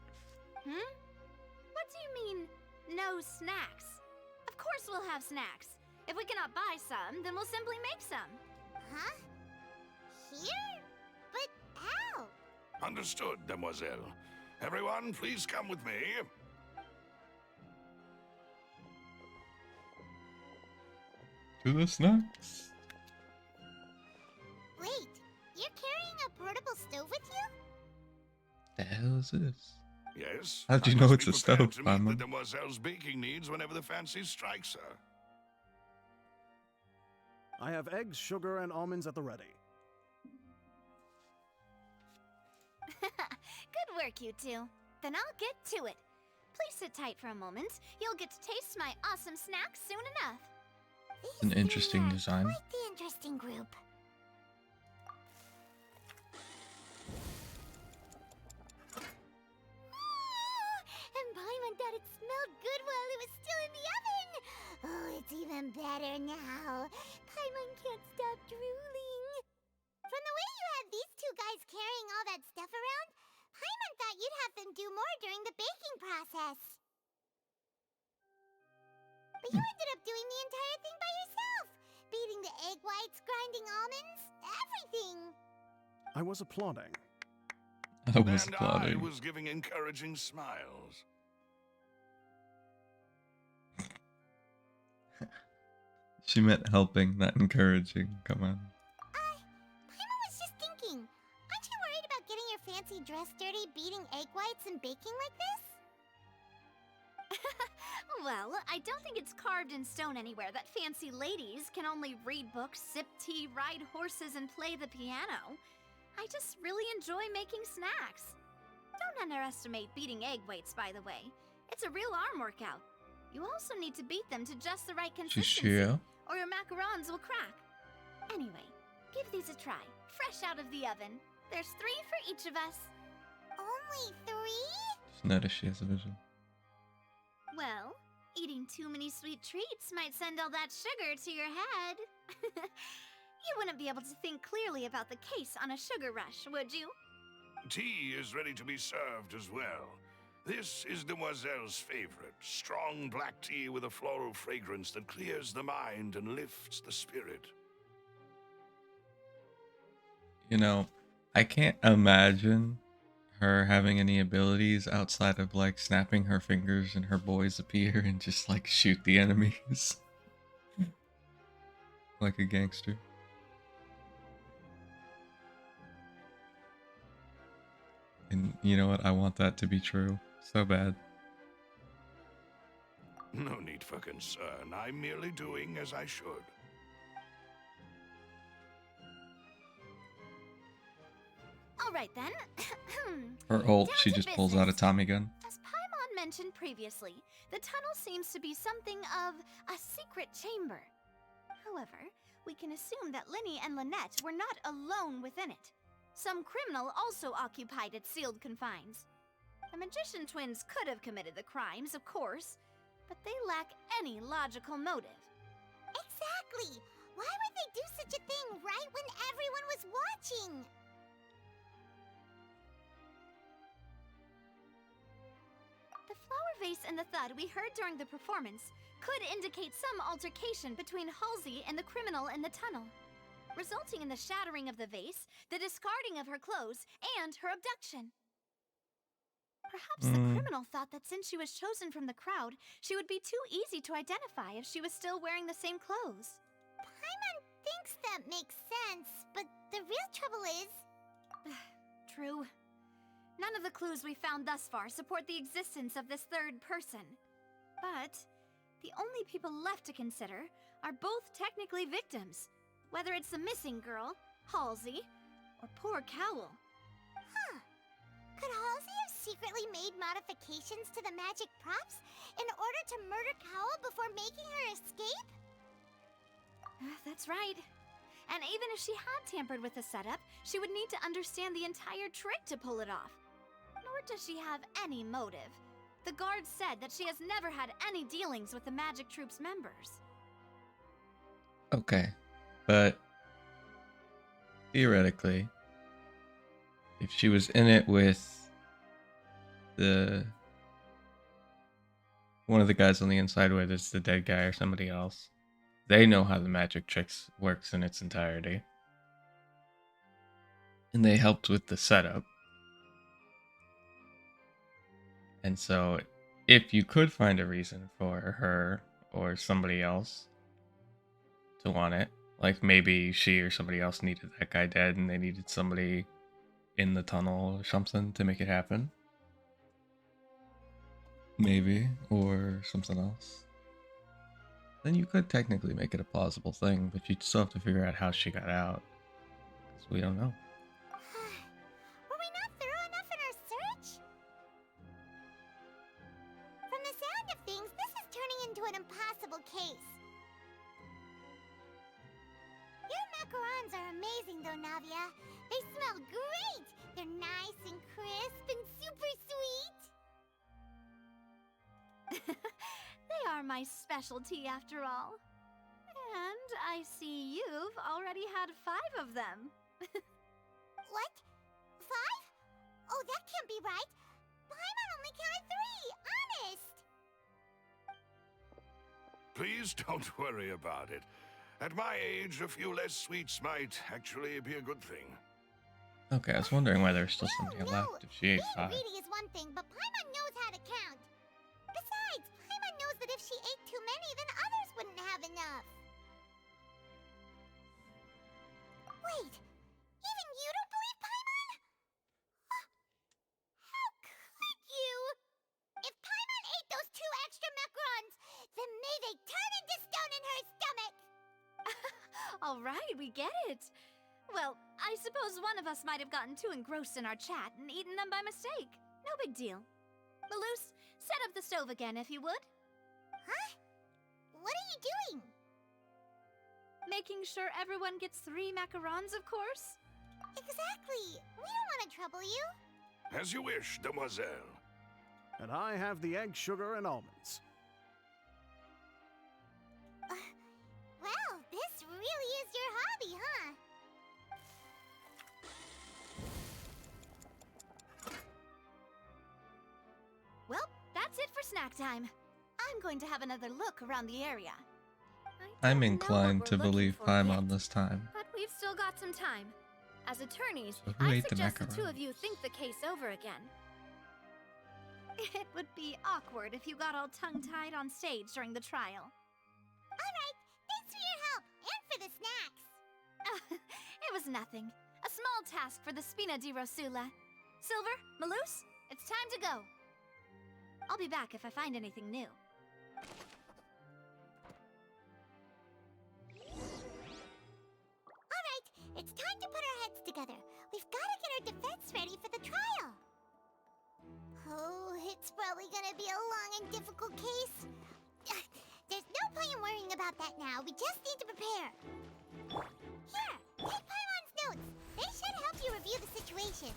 Speaker 9: What do you mean, no snacks? Of course we'll have snacks. If we cannot buy some, then we'll simply make some.
Speaker 3: Huh? Here? But how?
Speaker 11: Understood, demoiselle. Everyone, please come with me.
Speaker 1: To the snacks.
Speaker 3: Wait, you're carrying a portable stove with you?
Speaker 1: The hell is this?
Speaker 11: Yes.
Speaker 1: How'd you
Speaker 11: I
Speaker 1: know
Speaker 11: must
Speaker 1: it's
Speaker 11: be
Speaker 1: a
Speaker 11: prepared
Speaker 1: stove,
Speaker 11: to meet the
Speaker 1: Paimon?
Speaker 11: demoiselle's baking needs whenever the fancy strikes her.
Speaker 10: I have eggs, sugar, and almonds at the ready.
Speaker 9: Good work, you two. Then I'll get to it. Please sit tight for a moment. You'll get to taste my awesome snacks soon enough.
Speaker 1: An interesting design.
Speaker 3: Quite the interesting group. And Paimon thought it smelled good while it was still in the oven. Oh, it's even better now. Paimon can't stop drooling. From the way you had these two guys carrying all that stuff around, Paimon thought you'd have them do more during the baking process. But you ended up doing the entire thing by yourself. Beating the egg whites, grinding almonds, everything.
Speaker 10: I was applauding.
Speaker 1: I was
Speaker 11: And
Speaker 1: applauding.
Speaker 11: I was giving encouraging smiles.
Speaker 1: She meant helping, not encouraging. Come on.
Speaker 3: Paimon was just thinking. Aren't you worried about getting your fancy dress dirty beating egg whites and baking like this?
Speaker 9: Well, I don't think it's carved in stone anywhere that fancy ladies can only read books, sip tea, ride horses, and play the piano. I just really enjoy making snacks. Don't underestimate beating egg whites, by the way. It's a real arm workout. You also need to beat them to just the right consistency,
Speaker 1: Shishio.
Speaker 9: or your macarons will crack. Anyway, give these a try, fresh out of the oven. There's 3 for each of us.
Speaker 3: Only 3?
Speaker 1: Just notice she has a vision.
Speaker 9: Well, eating too many sweet treats might send all that sugar to your head. You wouldn't be able to think clearly about the case on a sugar rush, would you?
Speaker 11: Tea is ready to be served as well. This is Demoiselle's favorite, strong black tea with a floral fragrance that clears the mind and lifts the spirit.
Speaker 1: You know, I can't imagine her having any abilities outside of like snapping her fingers and her boys appear and just like shoot the enemies. Like a gangster. And you know what? I want that to be true. So bad.
Speaker 11: No need for concern. I'm merely doing as I should.
Speaker 9: All right then.
Speaker 1: Her ult,
Speaker 9: Down
Speaker 1: she
Speaker 9: to
Speaker 1: just pulls out a
Speaker 9: business.
Speaker 1: Tommy gun.
Speaker 9: As Paimon mentioned previously, the tunnel seems to be something of a secret chamber. However, we can assume that Linny and Lynette were not alone within it. Some criminal also occupied its sealed confines. The magician twins could have committed the crimes, of course, but they lack any logical motive.
Speaker 3: Exactly! Why would they do such a thing right when everyone was watching?
Speaker 9: The flower face and the thud we heard during the performance could indicate some altercation between Halsey and the criminal in the tunnel, resulting in the shattering of the vase, the discarding of her clothes, and her abduction. Perhaps the criminal thought that since she was chosen from the crowd, she would be too easy to identify if she was still wearing the same clothes.
Speaker 3: Paimon thinks that makes sense, but the real trouble is...
Speaker 9: True. None of the clues we found thus far support the existence of this third person. But the only people left to consider are both technically victims, whether it's the missing girl, Halsey, or poor Cowl.
Speaker 3: Huh. Could Halsey have secretly made modifications to the magic props in order to murder Cowl before making her escape?
Speaker 9: That's right. And even if she had tampered with the setup, she would need to understand the entire trick to pull it off. Nor does she have any motive. The guard said that she has never had any dealings with the Magic Troop's members.
Speaker 1: Okay, but theoretically, if she was in it with one of the guys on the inside, whether it's the dead guy or somebody else, they know how the magic tricks works in its entirety. And they helped with the setup. And so, if you could find a reason for her or somebody else to want it, like maybe she or somebody else needed that guy dead and they needed somebody in the tunnel or something to make it happen. Maybe, or something else. Then you could technically make it a plausible thing, but you'd still have to figure out how she got out. Because we don't know.
Speaker 3: Were we not thorough enough in our search? From the sound of things, this is turning into an impossible case. Your macarons are amazing though, Navia. They smell great! They're nice and crisp and super sweet!
Speaker 9: They are my specialty after all. And I see you've already had 5 of them.
Speaker 3: What? 5? Oh, that can't be right. Paimon only counted 3, honest!
Speaker 11: Please don't worry about it. At my age, a few less sweets might actually be a good thing.
Speaker 1: Okay, I was wondering why there's still somebody left if she ate
Speaker 3: Being
Speaker 1: 5.
Speaker 3: greedy is one thing, but Paimon knows how to count. Besides, Paimon knows that if she ate too many, then others wouldn't have enough. Wait, even you don't believe Paimon? How could you? If Paimon ate those 2 extra macarons, then may they turn into stone in her stomach!
Speaker 9: All right, we get it. Well, I suppose one of us might have gotten too engrossed in our chat and eaten them by mistake. No big deal. Maloose, set up the stove again if you would.
Speaker 3: Huh? What are you doing?
Speaker 9: Making sure everyone gets 3 macarons, of course.
Speaker 3: Exactly. We don't want to trouble you.
Speaker 11: As you wish, demoiselle.
Speaker 10: And I have the egg, sugar, and almonds.
Speaker 3: Well, this really is your hobby, huh?
Speaker 9: Well, that's it for snack time. I'm going to have another look around the area.
Speaker 1: I'm inclined to believe Paimon this time.
Speaker 9: But we've still got some time. As attorneys,
Speaker 1: So who
Speaker 9: I
Speaker 1: ate the
Speaker 9: suggest the 2
Speaker 1: macarons?
Speaker 9: of you think the case over again. It would be awkward if you got all tongue-tied on stage during the trial.
Speaker 3: Alright, thanks for your help, and for the snacks.
Speaker 9: It was nothing. A small task for the Spina di Rosula. Silver, Maloose, it's time to go. I'll be back if I find anything new.
Speaker 3: Alright, it's time to put our heads together. We've got to get our defense ready for the trial. Oh, it's probably gonna be a long and difficult case. There's no point in worrying about that now. We just need to prepare. Here, take Paimon's notes. They should help you review the situation.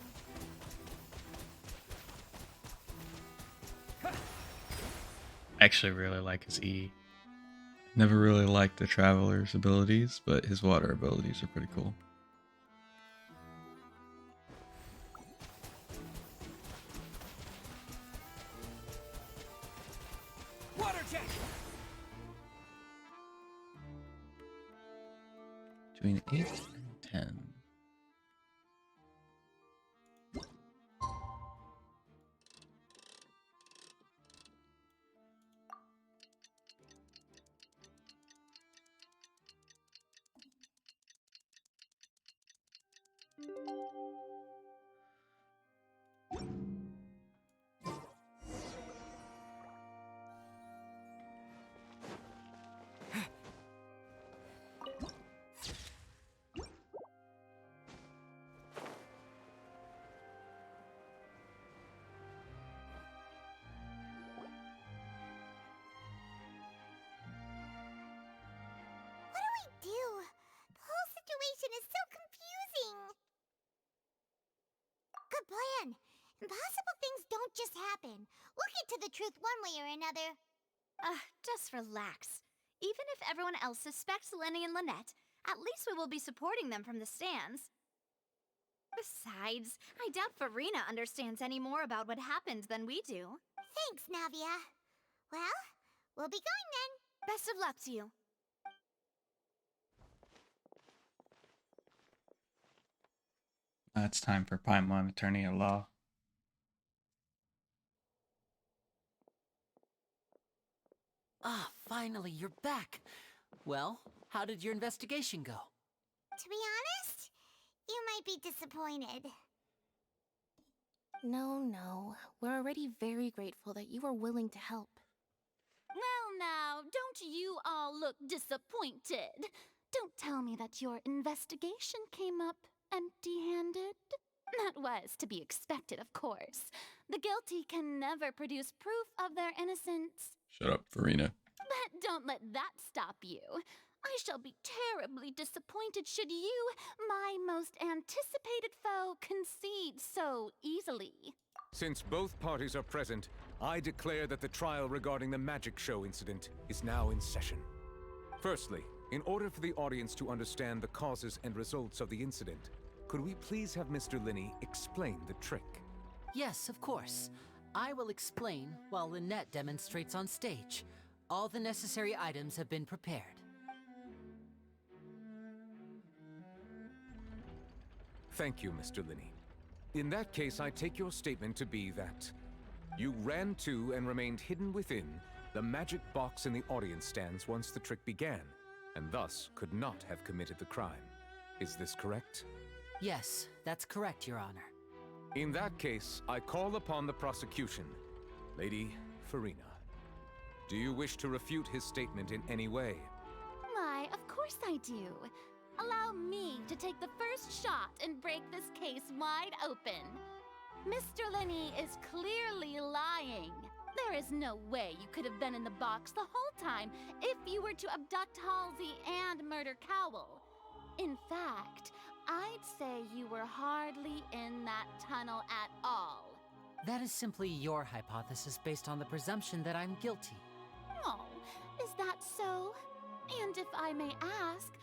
Speaker 1: I actually really like his E. Never really liked the Traveler's abilities, but his water abilities are pretty cool. 8 and 10.
Speaker 3: Do? The whole situation is so confusing. Good plan. Impossible things don't just happen. We'll get to the truth one way or another.
Speaker 9: Just relax. Even if everyone else suspects Lenny and Lynette, at least we will be supporting them from the stands. Besides, I doubt Farina understands any more about what happened than we do.
Speaker 3: Thanks, Navia. Well, we'll be going then.
Speaker 9: Best of luck to you.
Speaker 1: It's time for Paimon, attorney at law.
Speaker 14: Ah, finally, you're back. Well, how did your investigation go?
Speaker 3: To be honest, you might be disappointed.
Speaker 8: No. We're already very grateful that you were willing to help.
Speaker 9: Well now, don't you all look disappointed. Don't tell me that your investigation came up empty-handed. That was to be expected, of course. The guilty can never produce proof of their innocence.
Speaker 1: Shut up, Farina.
Speaker 9: But don't let that stop you. I shall be terribly disappointed should you, my most anticipated foe, concede so easily.
Speaker 15: Since both parties are present, I declare that the trial regarding the magic show incident is now in session. Firstly, in order for the audience to understand the causes and results of the incident, could we please have Mr. Linney explain the trick?
Speaker 14: Yes, of course. I will explain while Lynette demonstrates on stage. All the necessary items have been prepared.
Speaker 15: Thank you, Mr. Linney. In that case, I take your statement to be that you ran to and remained hidden within the magic box in the audience stands once the trick began, and thus could not have committed the crime. Is this correct?
Speaker 14: Yes, that's correct, Your Honor.
Speaker 15: In that case, I call upon the prosecution. Lady Farina, do you wish to refute his statement in any way?
Speaker 9: Why, of course I do. Allow me to take the first shot and break this case wide open. Mr. Linney is clearly lying. There is no way you could have been in the box the whole time if you were to abduct Halsey and murder Cowell. In fact, I'd say you were hardly in that tunnel at all.
Speaker 14: That is simply your hypothesis based on the presumption that I'm guilty.
Speaker 9: Oh, is that so? And if I may ask,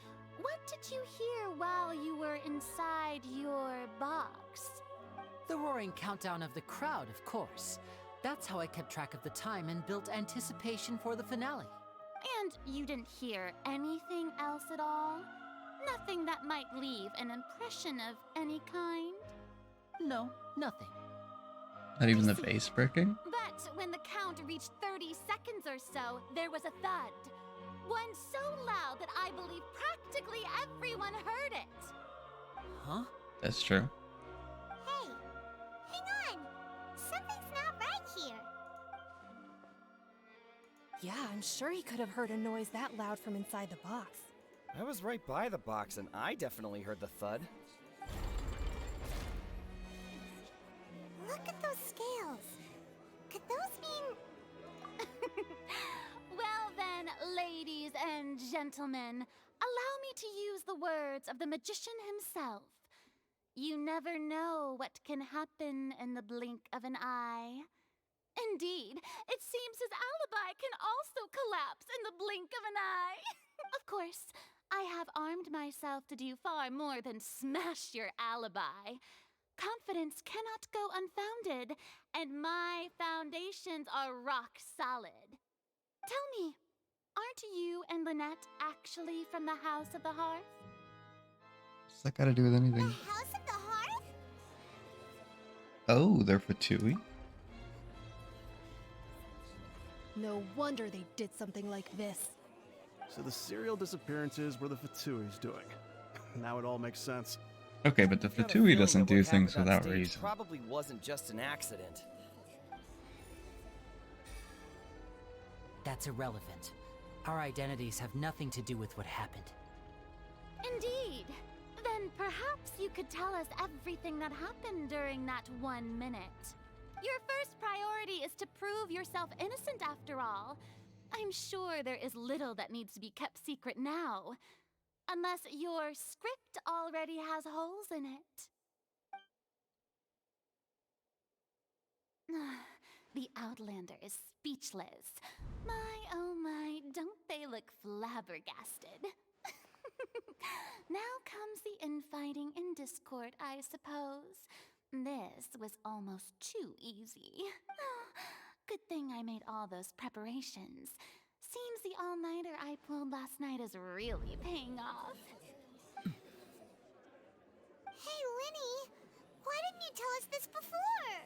Speaker 9: what did you hear while you were inside your box?
Speaker 14: The roaring countdown of the crowd, of course. That's how I kept track of the time and built anticipation for the finale.
Speaker 9: And you didn't hear anything else at all? Nothing that might leave an impression of any kind?
Speaker 14: No, nothing.
Speaker 1: Not even the bass breaking?
Speaker 9: But when the count reached 30 seconds or so, there was a thud. One so loud that I believe practically everyone heard it.
Speaker 14: Huh?
Speaker 1: That's true.
Speaker 3: Hey, hang on. Something's not right here.
Speaker 13: Yeah, I'm sure he could have heard a noise that loud from inside the box.
Speaker 4: I was right by the box and I definitely heard the thud.
Speaker 3: Look at those scales. Could those mean...
Speaker 9: Well then, ladies and gentlemen, allow me to use the words of the magician himself. You never know what can happen in the blink of an eye. Indeed, it seems his alibi can also collapse in the blink of an eye. Of course, I have armed myself to do far more than smash your alibi. Confidence cannot go unfounded, and my foundations are rock solid. Tell me, aren't you and Lynette actually from the House of the Hearth?
Speaker 1: that got to do with anything?
Speaker 3: House of the Hearth?
Speaker 1: Oh, they're Fatui?
Speaker 16: No wonder they did something like this.
Speaker 10: So the serial disappearances were the Fatui's doing. Now it all makes sense.
Speaker 1: Okay, but the
Speaker 4: Got a
Speaker 1: Fatui
Speaker 4: feeling
Speaker 1: doesn't
Speaker 4: that what
Speaker 1: do things
Speaker 4: happened on
Speaker 1: without
Speaker 4: stage
Speaker 1: reason.
Speaker 4: Probably wasn't just an accident.
Speaker 14: That's irrelevant. Our identities have nothing to do with what happened.
Speaker 9: Indeed. Then perhaps you could tell us everything that happened during that 1 minute. Your first priority is to prove yourself innocent after all. I'm sure there is little that needs to be kept secret now. Unless your script already has holes in it. The Outlander is speechless. My, oh my, don't they look flabbergasted? Now comes the infighting and discord, I suppose. This was almost too easy. Good thing I made all those preparations. Seems the all-nighter I pulled last night is really paying off.
Speaker 3: Hey, Linny, why didn't you tell us this before?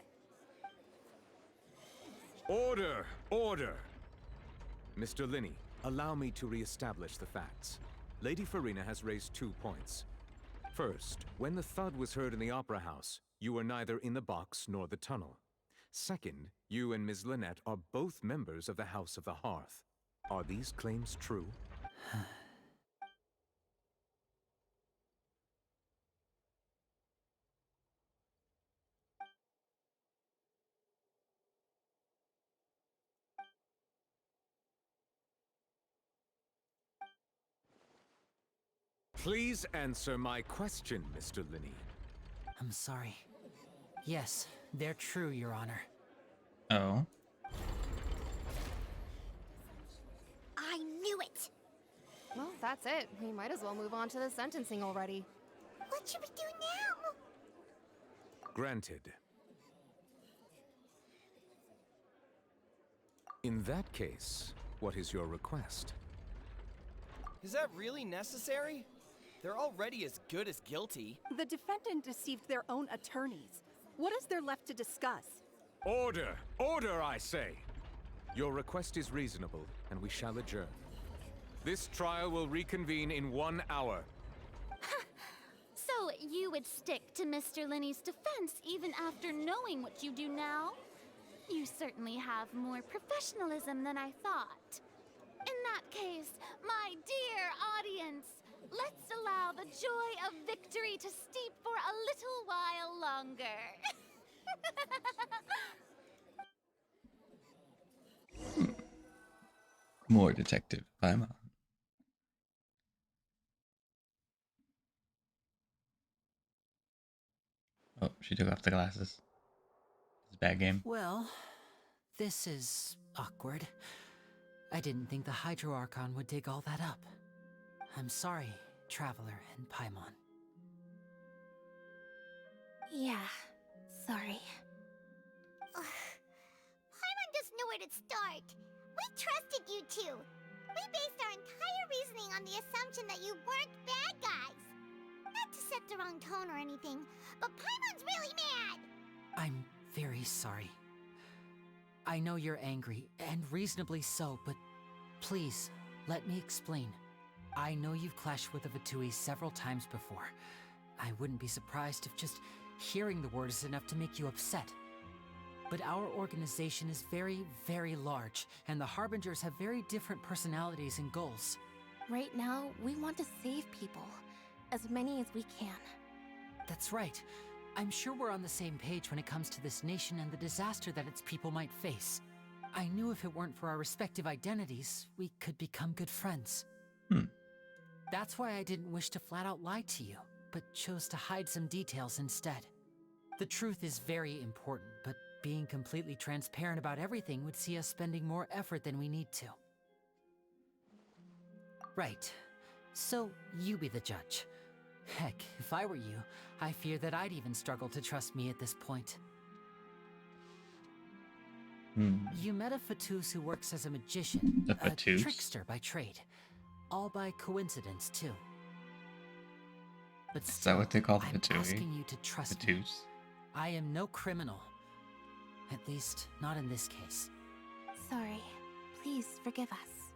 Speaker 15: Order! Order! Mr. Linney, allow me to re-establish the facts. Lady Farina has raised 2 points. First, when the thud was heard in the Opera House, you were neither in the box nor the tunnel. Second, you and Ms. Lynette are both members of the House of the Hearth. Are these claims true? Please answer my question, Mr. Linney.
Speaker 14: I'm sorry. Yes, they're true, Your Honor.
Speaker 1: Oh.
Speaker 3: I knew it!
Speaker 16: Well, that's it. We might as well move on to the sentencing already.
Speaker 3: What should we do now?
Speaker 15: Granted. In that case, what is your request?
Speaker 4: Is that really necessary? They're already as good as guilty.
Speaker 17: The defendant deceived their own attorneys. What is there left to discuss?
Speaker 15: Order! Order, I say! Your request is reasonable, and we shall adjourn. This trial will reconvene in 1 hour.
Speaker 9: So you would stick to Mr. Linney's defense even after knowing what you do now? You certainly have more professionalism than I thought. In that case, my dear audience, let's allow the joy of victory to steep for a little while longer.
Speaker 1: More Detective Paimon. Oh, she took off the glasses. It's a bad game.
Speaker 14: Well, this is awkward. I didn't think the Hydro Archon would dig all that up. I'm sorry, Traveler and Paimon.
Speaker 8: Yeah, sorry.
Speaker 3: Paimon doesn't know where to start. We trusted you two. We based our entire reasoning on the assumption that you weren't bad guys. Not to set the wrong tone or anything, but Paimon's really mad.
Speaker 14: I'm very sorry. I know you're angry, and reasonably so, but please, let me explain. I know you've clashed with the Fatui several times before. I wouldn't be surprised if just hearing the word is enough to make you upset. But our organization is very, very large, and the Harbingers have very different personalities and goals.
Speaker 8: Right now, we want to save people. As many as we can.
Speaker 14: That's right. I'm sure we're on the same page when it comes to this nation and the disaster that its people might face. I knew if it weren't for our respective identities, we could become good friends. That's why I didn't wish to flat out lie to you, but chose to hide some details instead. The truth is very important, but being completely transparent about everything would see us spending more effort than we need to. Right. So, you be the judge. Heck, if I were you, I fear that I'd even struggle to trust me at this point. You met a Fatus who works as a magician, a trickster by trade. All by coincidence, too. But
Speaker 1: Is
Speaker 14: still,
Speaker 1: that what they call the
Speaker 14: I'm
Speaker 1: Fatui?
Speaker 14: asking you to trust me.
Speaker 1: Fatus?
Speaker 14: I am no criminal. At least, not in this case.
Speaker 8: Sorry. Please forgive us.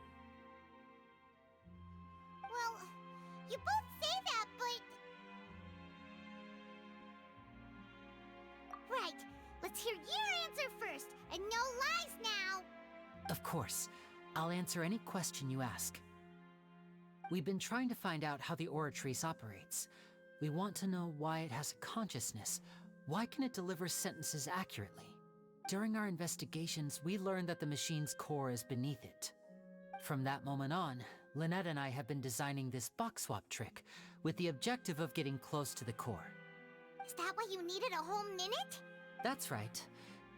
Speaker 3: Well, you both say that, but... Right. Let's hear your answer first, and no lies now.
Speaker 14: Of course. I'll answer any question you ask. We've been trying to find out how the Oratrice operates. We want to know why it has a consciousness. Why can it deliver sentences accurately? During our investigations, we learned that the machine's core is beneath it. From that moment on, Lynette and I have been designing this box swap trick with the objective of getting close to the core.
Speaker 3: Is that why you needed a whole minute?
Speaker 14: That's right.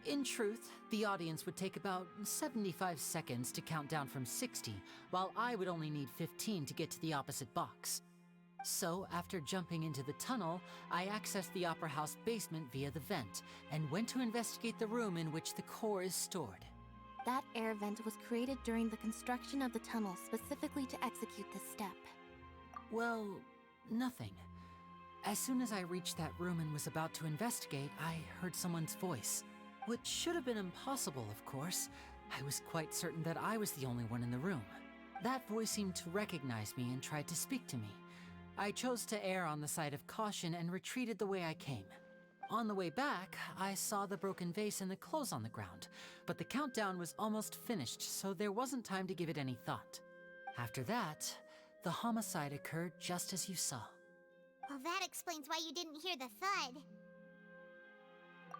Speaker 14: In truth, the audience would take about 75 seconds to count down from 60, while I would only need 15 to get to the opposite box. So, after jumping into the tunnel, I accessed the Opera House basement via the vent, and went to investigate the room in which the core is stored.
Speaker 8: That air vent was created during the construction of the tunnel specifically to execute this step.
Speaker 14: Well, nothing. As soon as I reached that room and was about to investigate, I heard someone's voice. Which should have been impossible, of course. I was quite certain that I was the only one in the room. That voice seemed to recognize me and tried to speak to me. I chose to err on the side of caution and retreated the way I came. On the way back, I saw the broken vase and the clothes on the ground, but the countdown was almost finished, so there wasn't time to give it any thought. After that, the homicide occurred just as you saw.
Speaker 3: Well, that explains why you didn't hear the thud.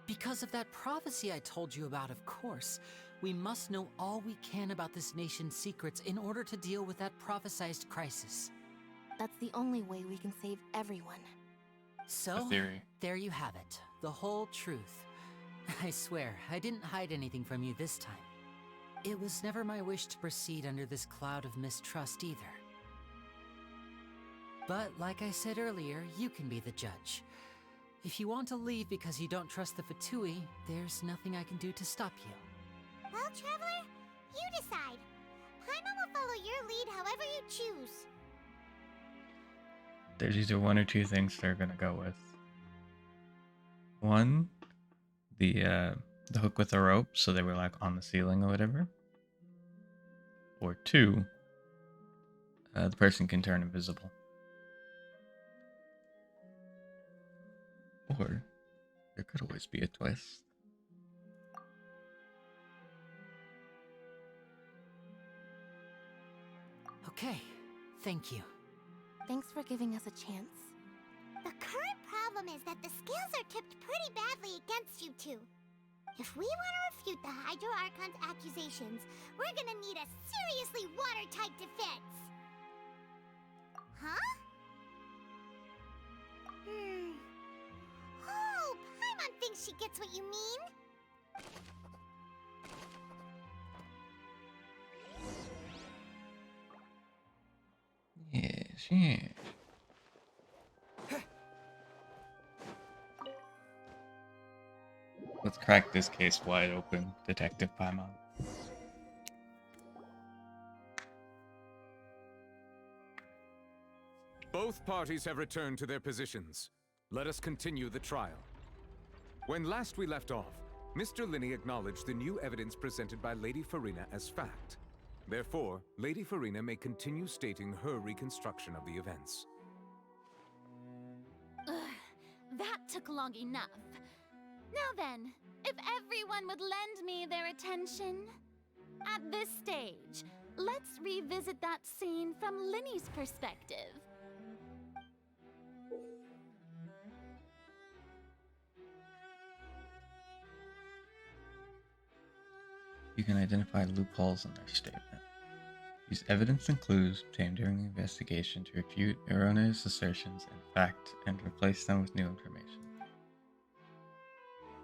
Speaker 14: Because of that prophecy I told you about, of course. We must know all we can about this nation's secrets in order to deal with that prophesized crisis.
Speaker 8: That's the only way we can save everyone.
Speaker 14: So, there you have it. The whole truth. I swear, I didn't hide anything from you this time. It was never my wish to proceed under this cloud of mistrust either. But like I said earlier, you can be the judge. If you want to leave because you don't trust the Fatui, there's nothing I can do to stop you.
Speaker 3: Well, Traveler, you decide. Paimon will follow your lead however you choose.
Speaker 1: There's either one or two things they're gonna go with. One, the hook with the rope, so they were like on the ceiling or whatever. Or two, the person can turn invisible. Or there could always be a twist.
Speaker 14: Okay, thank you.
Speaker 8: Thanks for giving us a chance.
Speaker 3: The current problem is that the scales are tipped pretty badly against you two. If we want to refute the Hydro Archon's accusations, we're gonna need a seriously watertight defense. Huh? Oh, Paimon thinks she gets what you mean.
Speaker 1: Yes, yes. Let's crack this case wide open, Detective Paimon.
Speaker 15: Both parties have returned to their positions. Let us continue the trial. When last we left off, Mr. Linney acknowledged the new evidence presented by Lady Farina as fact. Therefore, Lady Farina may continue stating her reconstruction of the events.
Speaker 9: Ugh, that took long enough. Now then, if everyone would lend me their attention. At this stage, let's revisit that scene from Linney's perspective.
Speaker 1: You can identify loopholes in their statement. Use evidence and clues obtained during the investigation to refute erroneous assertions and fact and replace them with new information.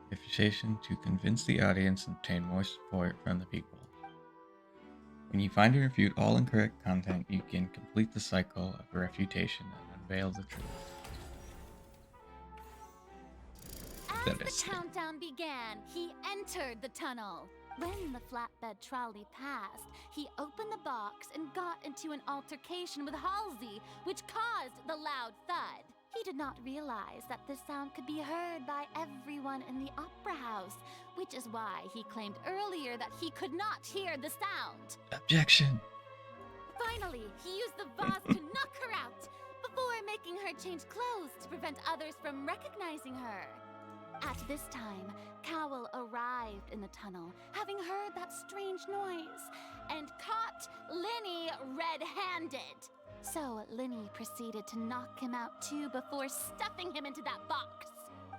Speaker 1: Refutation to convince the audience and obtain more support from the people. When you find and refute all incorrect content, you can complete the cycle of refutation and unveil the truth.
Speaker 9: As the countdown began, he entered the tunnel. When the flatbed trolley passed, he opened the box and got into an altercation with Halsey, which caused the loud thud. He did not realize that this sound could be heard by everyone in the opera house, which is why he claimed earlier that he could not hear the sound.
Speaker 1: Objection.
Speaker 9: Finally, he used the vase to knock her out, before making her change clothes to prevent others from recognizing her. At this time, Cowell arrived in the tunnel, having heard that strange noise, and caught Linny red-handed. So Linny proceeded to knock him out too before stuffing him into that box.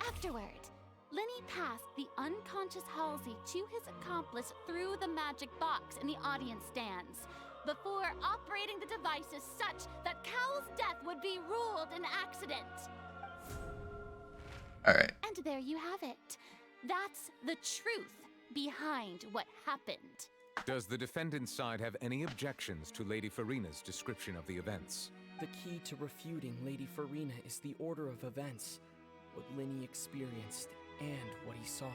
Speaker 9: Afterward, Linny passed the unconscious Halsey to his accomplice through the magic box in the audience stands, before operating the devices such that Cowell's death would be ruled an accident.
Speaker 1: Alright.
Speaker 9: And there you have it. That's the truth behind what happened.
Speaker 15: Does the defendant's side have any objections to Lady Farina's description of the events?
Speaker 18: The key to refuting Lady Farina is the order of events, what Linny experienced and what he saw.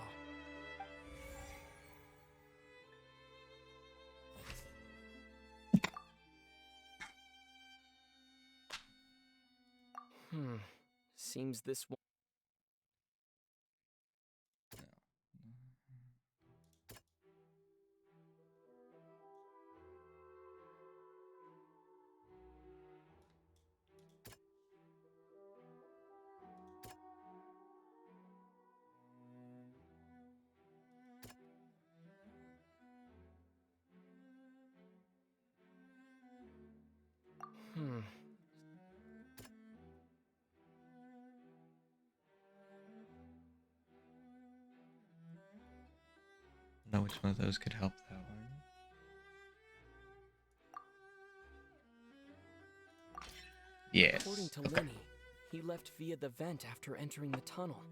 Speaker 18: Seems this one.
Speaker 1: I don't know which one of those could help that one. Yes.
Speaker 18: According to
Speaker 1: Okay.
Speaker 18: Linny, he left via the vent after entering the tunnel.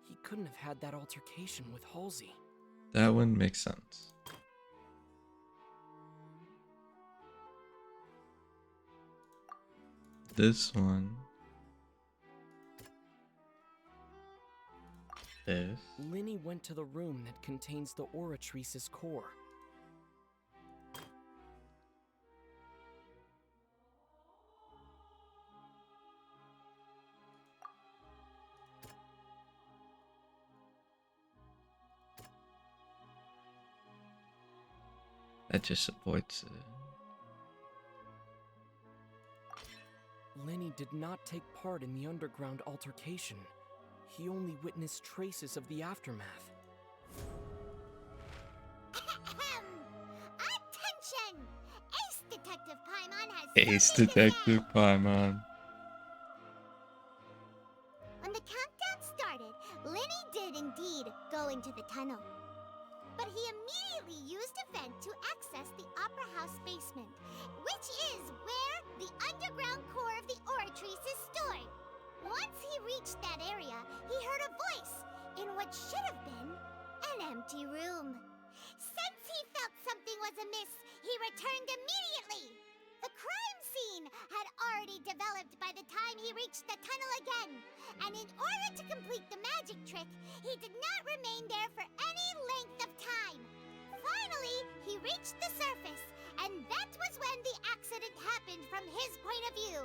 Speaker 18: He couldn't have had that altercation with Halsey.
Speaker 1: That one makes sense. This one. This.
Speaker 18: Linny went to the room that contains the Oratrice's core.
Speaker 1: That just supports it.
Speaker 18: Linny did not take part in the underground altercation. He only witnessed traces of the aftermath.
Speaker 3: Attention! Ace Detective Paimon has
Speaker 1: Ace
Speaker 3: something to say.
Speaker 1: Detective Paimon.
Speaker 3: When the countdown started, Linny did indeed go into the tunnel. But he immediately used a vent to access the Opera House basement, which is where the underground core of the Oratrice is stored. Once he reached that area, he heard a voice in what should have been an empty room. Since he felt something was amiss, he returned immediately. The crime scene had already developed by the time he reached the tunnel again, and in order to complete the magic trick, he did not remain there for any length of time. Finally, he reached the surface, and that was when the accident happened from his point of view.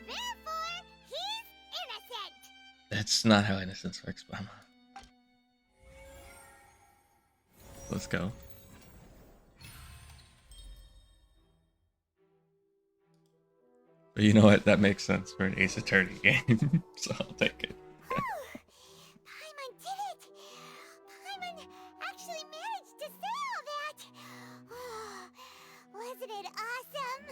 Speaker 3: Therefore, he's innocent.
Speaker 1: That's not how innocence works, Paimon. Let's go. But you know what? That makes sense for an Ace Attorney game, so I'll take it.
Speaker 3: Paimon did it! Paimon actually managed to say all that! Wasn't it awesome?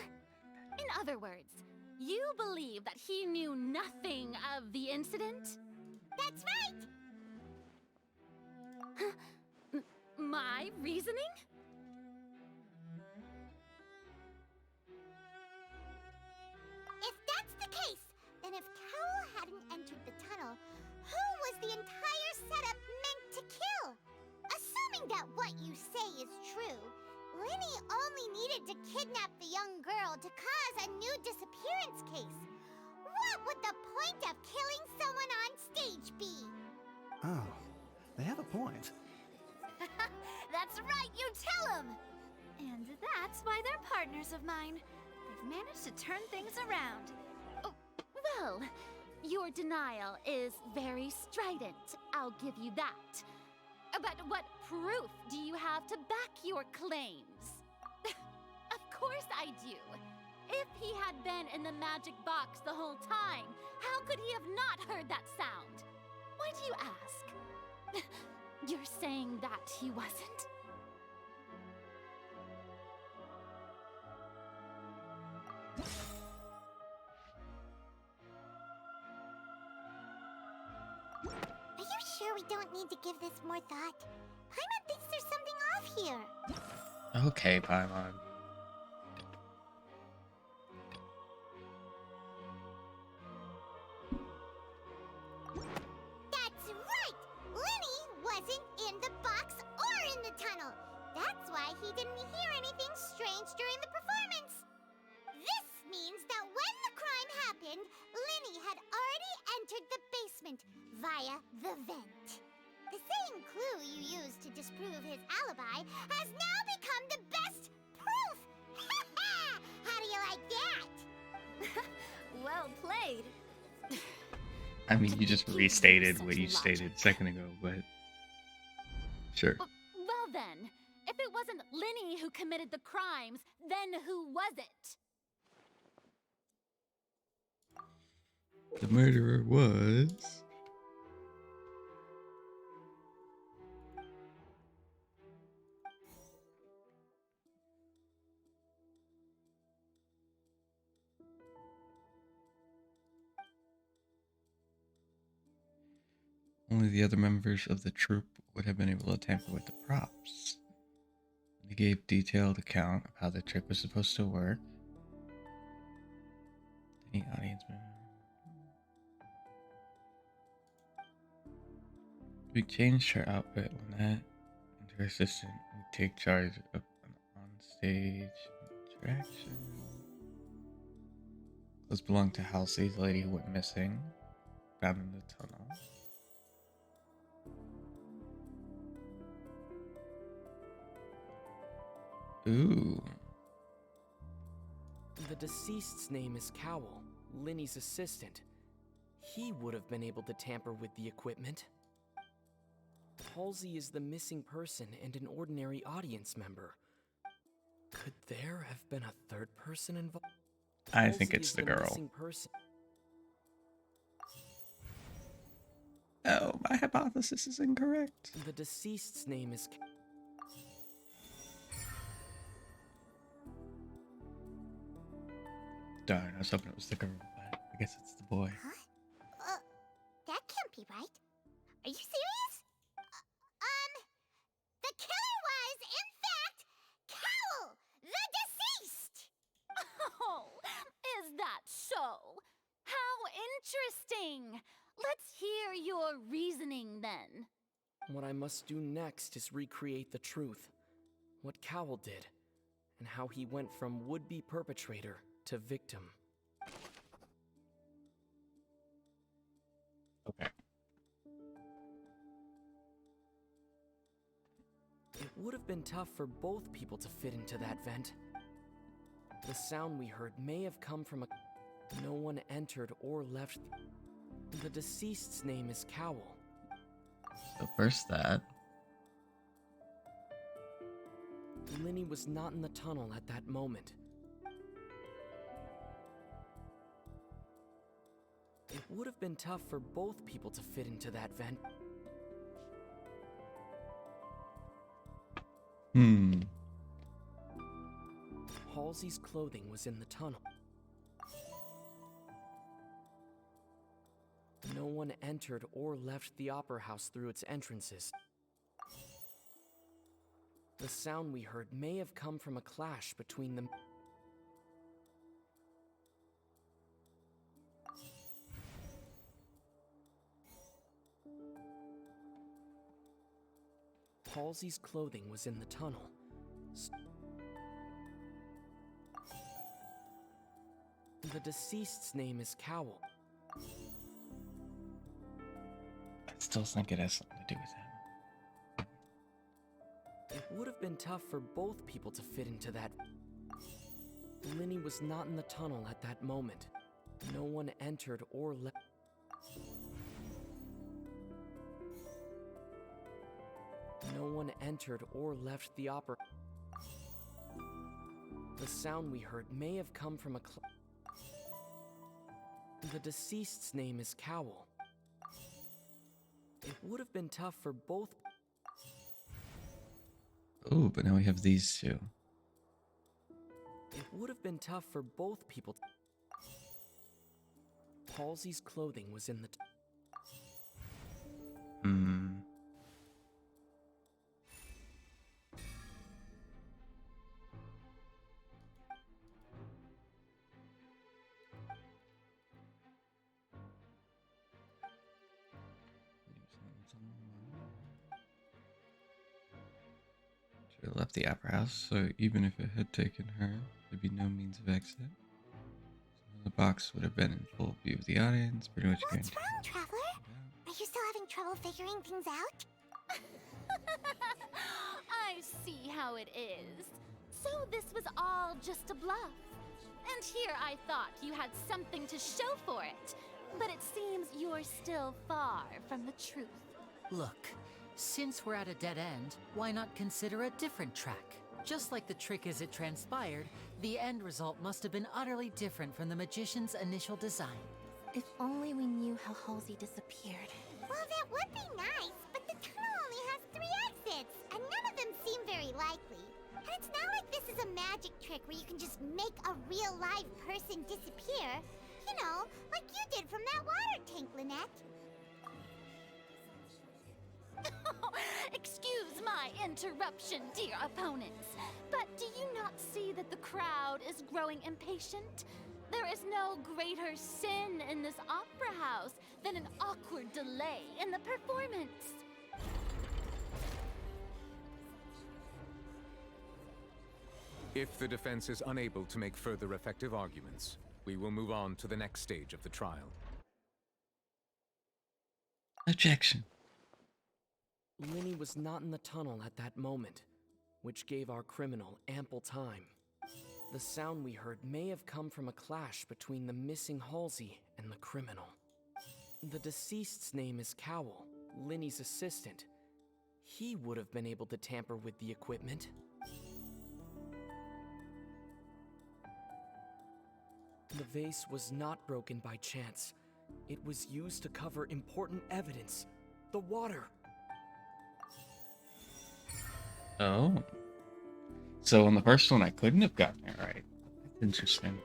Speaker 9: In other words, you believe that he knew nothing of the incident?
Speaker 3: That's right!
Speaker 9: My reasoning?
Speaker 3: If that's the case, then if Cowell hadn't entered the tunnel, who was the entire setup meant to kill? Assuming that what you say is true, Linny only needed to kidnap the young girl to cause a new disappearance case. What would the point of killing someone on stage be?
Speaker 10: Oh, they have a point.
Speaker 9: That's right, you tell him!
Speaker 19: And that's why they're partners of mine. They've managed to turn things around.
Speaker 9: Oh, well,
Speaker 19: Your denial is very strident, I'll give you that. But what proof do you have to back your claims? Of course I do. If he had been in the magic box the whole time, how could he have not heard that sound? Why do you ask? You're saying that he wasn't?
Speaker 3: Are you sure we don't need to give this more thought? Paimon thinks there's something off here.
Speaker 1: Okay, Paimon.
Speaker 3: That's right! Lenny wasn't in the box or in the tunnel. That's why he didn't hear anything strange during the performance. This means that when the crime happened, Lenny had already entered the basement via the vent. The same clue you used to disprove his alibi has now become the best proof! How do you like that?
Speaker 19: Well played.
Speaker 1: I mean, you just restated what you stated a second ago, but sure.
Speaker 19: Well then, if it wasn't Lenny who committed the crimes, then who was it?
Speaker 1: The murderer was... Only the other members of the troupe would have been able to tamper with the props. They gave detailed account of how the trick was supposed to work. Any audience member? We changed her outfit when that and her assistant would take charge of an on-stage interaction. Those belonged to Halsey, the lady who went missing, found in the tunnel. Ooh.
Speaker 18: The deceased's name is Cowell, Lenny's assistant. He would have been able to tamper with the equipment. Halsey is the missing person and an ordinary audience member. Could there have been a third person involved?
Speaker 1: I think it's the girl.
Speaker 18: Missing person.
Speaker 1: Oh, my hypothesis is incorrect.
Speaker 18: The deceased's name is...
Speaker 1: Darn, I was hoping it was the girl, but I guess it's the boy.
Speaker 3: Huh? That can't be right. Are you serious? The killer was, in fact, Cowell, the deceased!
Speaker 19: Oh, is that so? How interesting! Let's hear your reasoning then.
Speaker 18: What I must do next is recreate the truth. What Cowell did, and how he went from would-be perpetrator to victim.
Speaker 1: Okay.
Speaker 18: It would have been tough for both people to fit into that vent. The sound we heard may have come from a... No one entered or left. The deceased's name is Cowell.
Speaker 1: So first that.
Speaker 18: Lenny was not in the tunnel at that moment. It would have been tough for both people to fit into that vent. Halsey's clothing was in the tunnel. No one entered or left the opera house through its entrances. The sound we heard may have come from a clash between them. Halsey's clothing was in the tunnel. The deceased's name is Cowell.
Speaker 1: I still think it has something to do with him.
Speaker 18: It would have been tough for both people to fit into that. Lenny was not in the tunnel at that moment. No one entered or left. No one entered or left the opera. The sound we heard may have come from a The deceased's name is Cowl. It would have been tough for both.
Speaker 1: Oh, but now we have these two.
Speaker 18: It would have been tough for both people. Halsey's clothing was in the.
Speaker 1: Hmm. Should have left the opera house, so even if it had taken her, there'd be no means of exit. So the box would have been in full view of the audience, pretty much
Speaker 3: What's
Speaker 1: guaranteed.
Speaker 3: wrong, Traveler? Are you still having trouble figuring things out?
Speaker 19: I see how it is. So this was all just a bluff. And here I thought you had something to show for it. But it seems you're still far from the truth.
Speaker 14: Look, since we're at a dead end, why not consider a different track? Just like the trick as it transpired, the end result must have been utterly different from the magician's initial design.
Speaker 8: If only we knew how Halsey disappeared.
Speaker 3: Well, that would be nice, but the tunnel only has 3 exits, and none of them seem very likely. And it's not like this is a magic trick where you can just make a real live person disappear. You know, like you did from that water tank, Lynette.
Speaker 19: Excuse my interruption, dear opponents, but do you not see that the crowd is growing impatient? There is no greater sin in this opera house than an awkward delay in the performance.
Speaker 15: If the defense is unable to make further effective arguments, we will move on to the next stage of the trial.
Speaker 1: Objection.
Speaker 18: Linny was not in the tunnel at that moment, which gave our criminal ample time. The sound we heard may have come from a clash between the missing Halsey and the criminal. The deceased's name is Cowl, Linny's assistant. He would have been able to tamper with the equipment. The vase was not broken by chance. It was used to cover important evidence. The water.
Speaker 1: Oh. So on the first one, I couldn't have gotten it right. That's interesting.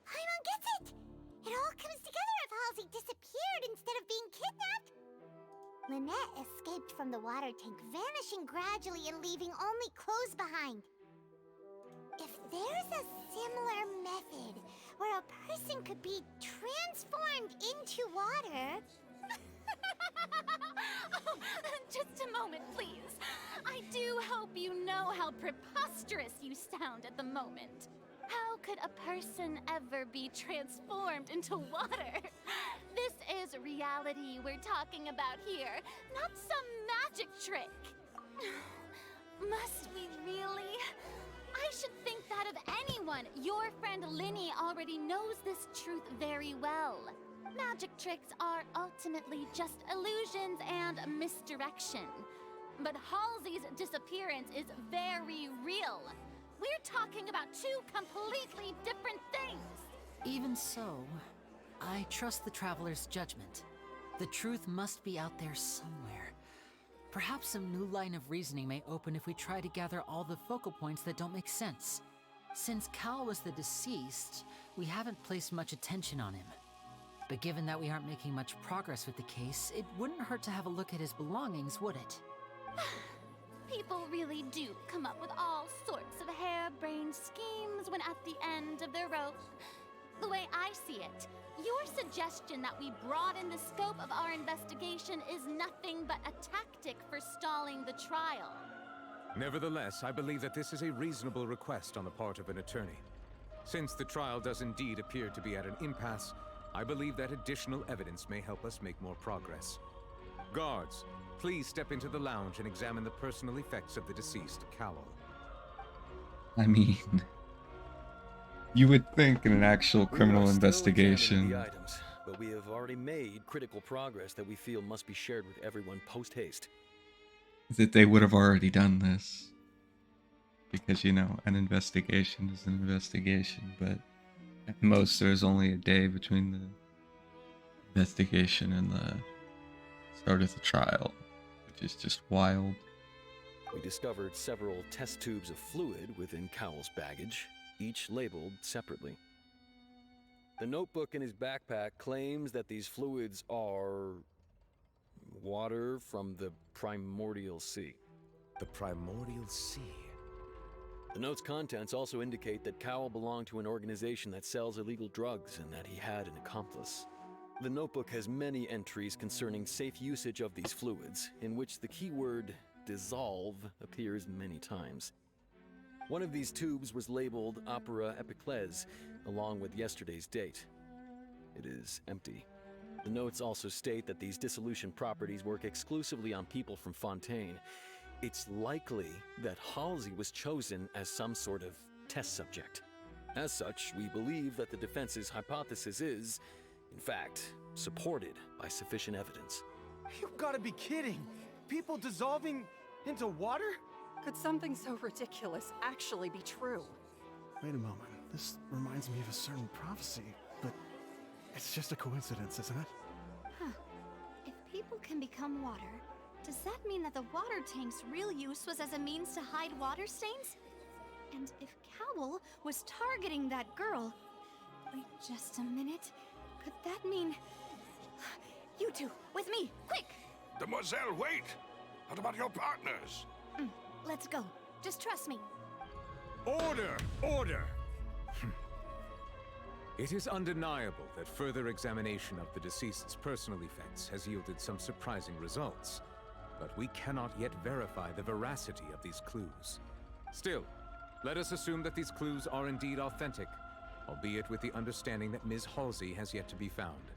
Speaker 3: Paimon gets it! It all comes together if Halsey disappeared instead of being kidnapped. Lynette escaped from the water tank, vanishing gradually and leaving only clothes behind. If there's a similar method where a person could be transformed into water...
Speaker 19: Oh, just a moment, please. I do hope you know how preposterous you sound at the moment. How could a person ever be transformed into water? This is reality we're talking about here, not some magic trick. Must we really? I should think that of anyone. Your friend Linny already knows this truth very well. Magic tricks are ultimately just illusions and misdirection. But Halsey's disappearance is very real. We're talking about 2 completely different things.
Speaker 14: Even so, I trust the Traveler's judgment. The truth must be out there somewhere. Perhaps some new line of reasoning may open if we try to gather all the focal points that don't make sense. Since Cal was the deceased, we haven't placed much attention on him. But given that we aren't making much progress with the case, it wouldn't hurt to have a look at his belongings, would it?
Speaker 19: People really do come up with all sorts of harebrained schemes when at the end of their rope. The way I see it, your suggestion that we broaden the scope of our investigation is nothing but a tactic for stalling the trial.
Speaker 15: Nevertheless, I believe that this is a reasonable request on the part of an attorney. Since the trial does indeed appear to be at an impasse, I believe that additional evidence may help us make more progress. Guards, please step into the lounge and examine the personal effects of the deceased, Cowl.
Speaker 1: I mean, you would think in an actual criminal investigation.
Speaker 2: The items, but but we have already made critical progress that we feel must be shared with everyone post-haste.
Speaker 1: That they would have already done this. Because, you know, an investigation is an investigation, but at most there's only a day between the investigation and the start of the trial, which is just wild.
Speaker 2: We discovered several test tubes of fluid within Cowell's baggage, each labeled separately. The notebook in his backpack claims that these fluids are water from the primordial sea.
Speaker 15: The primordial sea?
Speaker 2: The note's contents also indicate that Cowell belonged to an organization that sells illegal drugs and that he had an accomplice. The notebook has many entries concerning safe usage of these fluids, in which the keyword dissolve appears many times. One of these tubes was labeled Opera Epiclese, along with yesterday's date. It is empty. The notes also state that these dissolution properties work exclusively on people from Fontaine. It's likely that Halsey was chosen as some sort of test subject. As such, we believe that the defense's hypothesis is, in fact, supported by sufficient evidence.
Speaker 20: You've got to be kidding! People dissolving into water?
Speaker 17: Could something so ridiculous actually be true?
Speaker 10: Wait a moment. This reminds me of a certain prophecy, but it's just a coincidence, isn't it?
Speaker 9: Huh. If people can become water, does that mean that the water tank's real use was as a means to hide water stains? And if Cowell was targeting that girl... Wait just a minute. Could that mean... You two, with me, quick!
Speaker 11: Demoiselle, wait! What about your partners?
Speaker 9: Let's go. Just trust me.
Speaker 15: Order! Order! It is undeniable that further examination of the deceased's personal effects has yielded some surprising results, but we cannot yet verify the veracity of these clues. Still, let us assume that these clues are indeed authentic, albeit with the understanding that Ms. Halsey has yet to be found.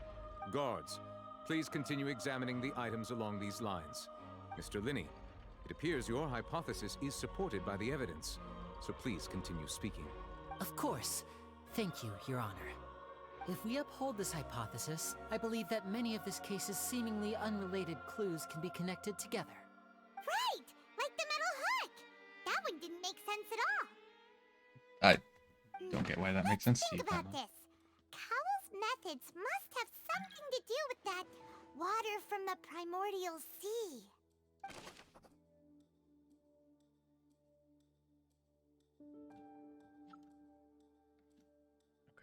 Speaker 15: Guards, please continue examining the items along these lines. Mr. Linney, it appears your hypothesis is supported by the evidence, so please continue speaking.
Speaker 14: Of course. Thank you, Your Honor. If we uphold this hypothesis, I believe that many of this case's seemingly unrelated clues can be connected together.
Speaker 3: Right! Like the metal hook! That one didn't make sense at all.
Speaker 1: I don't get why that makes sense to you,
Speaker 3: Think about
Speaker 1: Paimon.
Speaker 3: this. Cowell's methods must have something to do with that water from the primordial sea.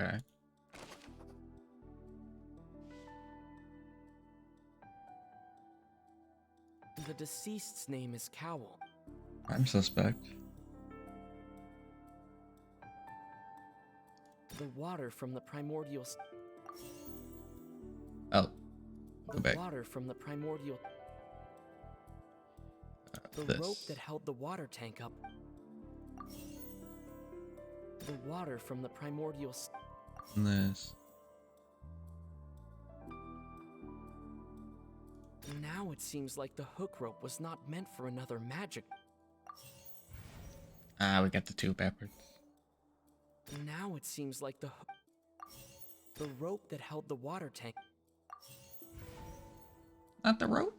Speaker 1: Okay.
Speaker 18: The deceased's name is Cowell.
Speaker 1: I'm suspect.
Speaker 18: The water from the primordial...
Speaker 1: Oh.
Speaker 18: The
Speaker 1: back.
Speaker 18: water from the primordial... The
Speaker 1: this.
Speaker 18: rope that held the water tank up. The water from the primordial...
Speaker 1: This.
Speaker 18: Now it seems like the hook rope was not meant for another magic.
Speaker 1: Ah, we got the two backwards.
Speaker 18: Now it seems like the rope that held the water tank.
Speaker 1: Not the rope?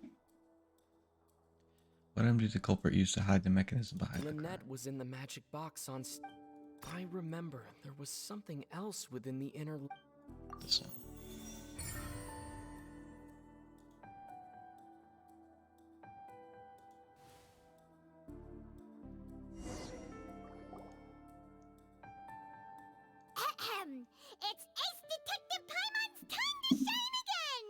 Speaker 1: What item did the culprit use to hide the mechanism behind the crime?
Speaker 18: Lynette was in the magic box on... I remember there was something else within the inner...
Speaker 1: This one.
Speaker 3: It's Ace Detective Paimon's time to shine again!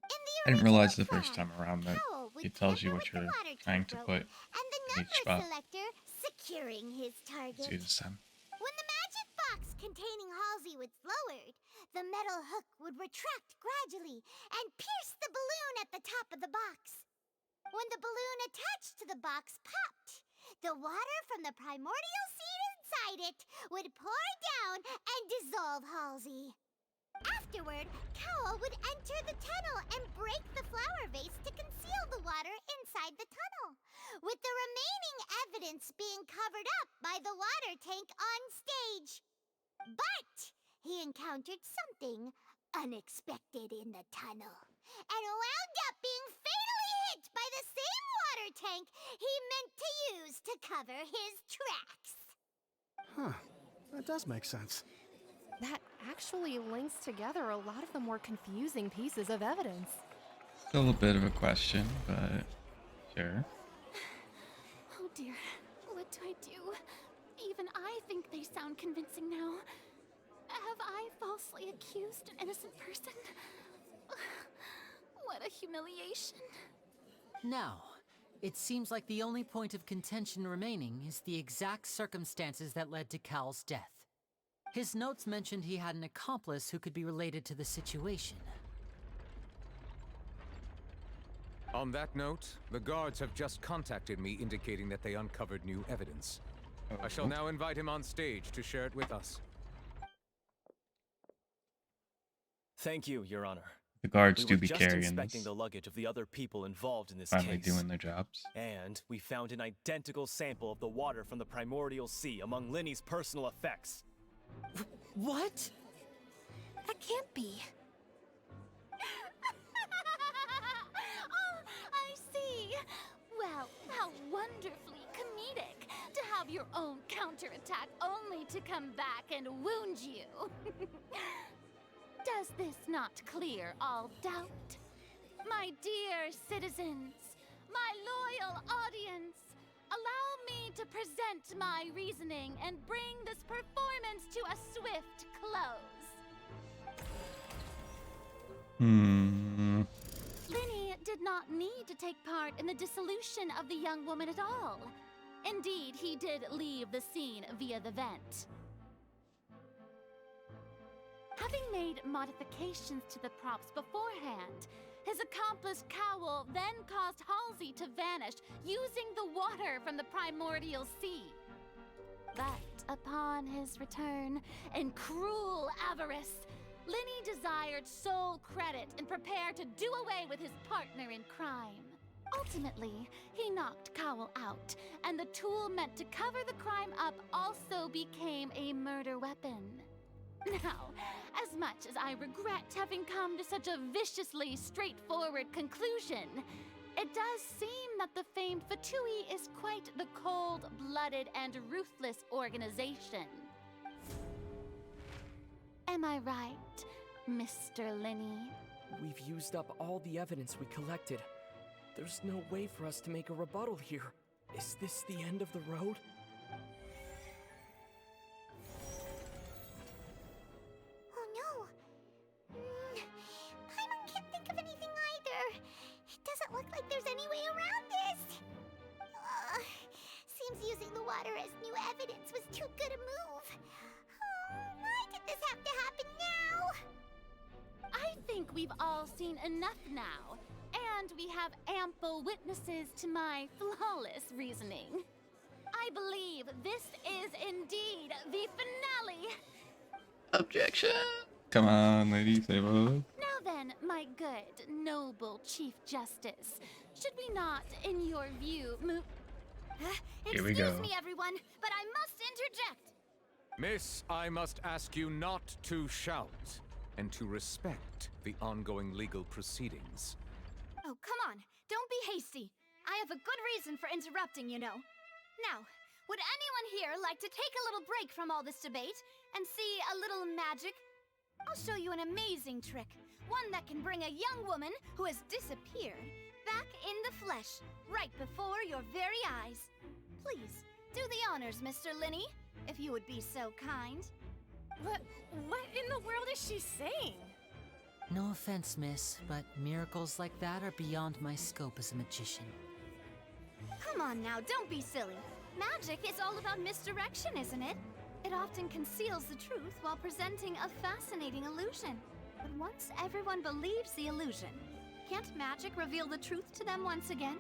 Speaker 3: In the
Speaker 1: I didn't realize the
Speaker 3: original
Speaker 1: first
Speaker 3: crime,
Speaker 1: time around that
Speaker 3: Cowell would
Speaker 1: it tells you
Speaker 3: tamper
Speaker 1: what
Speaker 3: with the
Speaker 1: you're
Speaker 3: water
Speaker 1: trying
Speaker 3: tank
Speaker 1: to
Speaker 3: rope,
Speaker 1: put
Speaker 3: and the
Speaker 1: in each
Speaker 3: number
Speaker 1: spot.
Speaker 3: selector securing his target.
Speaker 1: Let's do this time.
Speaker 3: When the magic box containing Halsey was lowered, the metal hook would retract gradually and pierce the balloon at the top of the box. When the balloon attached to the box popped, the water from the primordial seed inside it would pour down and dissolve Halsey. Afterward, Cowell would enter the tunnel and break the flower vase to conceal the water inside the tunnel, with the remaining evidence being covered up by the water tank on stage. But he encountered something unexpected in the tunnel and wound up being fatally hit by the same water tank he meant to use to cover his tracks.
Speaker 10: Huh. That does make sense.
Speaker 16: That actually links together a lot of the more confusing pieces of evidence.
Speaker 1: Still a bit of a question, but sure.
Speaker 9: Oh dear, what do I do? Even I think they sound convincing now. Have I falsely accused an innocent person? What a humiliation.
Speaker 14: Now, it seems like the only point of contention remaining is the exact circumstances that led to Cal's death. His notes mentioned he had an accomplice who could be related to the situation.
Speaker 15: On that note, the guards have just contacted me indicating that they uncovered new evidence. I shall now invite him on stage to share it with us.
Speaker 7: Thank you, Your Honor.
Speaker 1: The guards
Speaker 7: we
Speaker 1: do
Speaker 7: were
Speaker 1: be
Speaker 7: just
Speaker 1: carrying
Speaker 7: inspecting
Speaker 1: this.
Speaker 7: the luggage of the other people involved in this
Speaker 1: Finally
Speaker 7: case.
Speaker 1: doing their jobs.
Speaker 7: And we found an identical sample of the water from the primordial sea among Linny's personal effects.
Speaker 14: What?
Speaker 9: That can't be. Oh, I see. Well, how wonderfully comedic to have your own counterattack only to come back and wound you. Does this not clear all doubt? My dear citizens, my loyal audience, allow me to present my reasoning and bring this performance to a swift close. Linny did not need to take part in the dissolution of the young woman at all. Indeed, he did leave the scene via the vent. Having made modifications to the props beforehand, his accomplice Cowell then caused Halsey to vanish using the water from the primordial sea. But upon his return, in cruel avarice, Linny desired sole credit and prepared to do away with his partner in crime. Ultimately, he knocked Cowell out, and the tool meant to cover the crime up also became a murder weapon. Now, as much as I regret having come to such a viciously straightforward conclusion, it does seem that the famed Fatui is quite the cold-blooded and ruthless organization. Am I right, Mr. Linny?
Speaker 18: We've used up all the evidence we collected. There's no way for us to make a rebuttal here. Is this the end of the road?
Speaker 3: Oh no! Paimon can't think of anything either. It doesn't look like there's any way around this. Seems using the water as new evidence was too good a move. Why did this have to happen now?
Speaker 9: I think we've all seen enough now, and we have ample witnesses to my flawless reasoning. I believe this is indeed the finale.
Speaker 1: Objection! Come on, lady, save us.
Speaker 9: Now then, my good, noble Chief Justice, should we not, in your view, move...
Speaker 1: Here we go.
Speaker 9: Excuse me, everyone, but I must interject.
Speaker 15: Miss, I must ask you not to shout and to respect the ongoing legal proceedings.
Speaker 9: Oh, come on. Don't be hasty. I have a good reason for interrupting, you know. Now, would anyone here like to take a little break from all this debate and see a little magic? I'll show you an amazing trick. One that can bring a young woman who has disappeared back in the flesh, right before your very eyes. Please, do the honors, Mr. Linny, if you would be so kind.
Speaker 16: What in the world is she saying?
Speaker 14: No offense, miss, but miracles like that are beyond my scope as a magician.
Speaker 9: Come on now, don't be silly. Magic is all about misdirection, isn't it? It often conceals the truth while presenting a fascinating illusion. But once everyone believes the illusion, can't magic reveal the truth to them once again?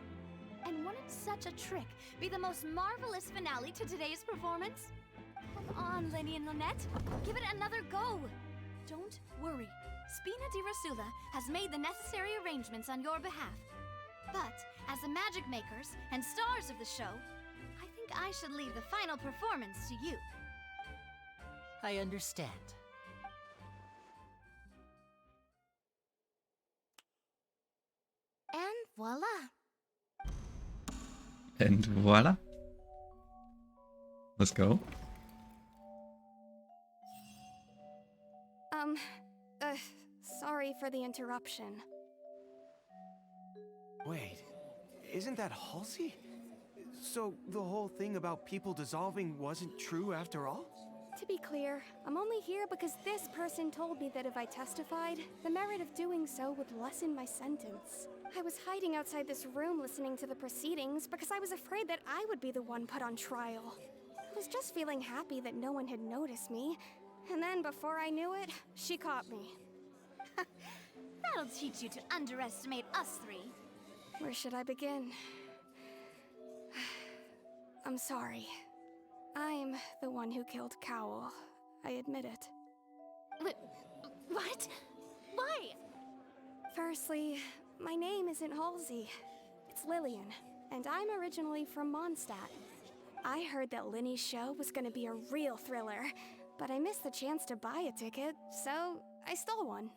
Speaker 9: And wouldn't such a trick be the most marvelous finale to today's performance? Come on, Linny and Lynette, give it another go. Don't worry, Spina di Rosula has made the necessary arrangements on your behalf. But as the magic makers and stars of the show, I think I should leave the final performance to you.
Speaker 14: I understand.
Speaker 8: Voila.
Speaker 1: And voila. Let's go.
Speaker 16: Sorry for the interruption.
Speaker 20: Wait, isn't that Halsey? So the whole thing about people dissolving wasn't true after all?
Speaker 16: To be clear, I'm only here because this person told me that if I testified, the merit of doing so would lessen my sentence. I was hiding outside this room listening to the proceedings because I was afraid that I would be the one put on trial. I was just feeling happy that no one had noticed me, and then before I knew it, she caught me.
Speaker 9: That'll teach you to underestimate us three.
Speaker 16: Where should I begin? I'm sorry. I'm the one who killed Cowl. I admit it.
Speaker 9: What? Why?
Speaker 16: Firstly, my name isn't Halsey. It's Lillian, and I'm originally from Mondstadt. I heard that Linny's show was gonna be a real thriller, but I missed the chance to buy a ticket, so I stole one.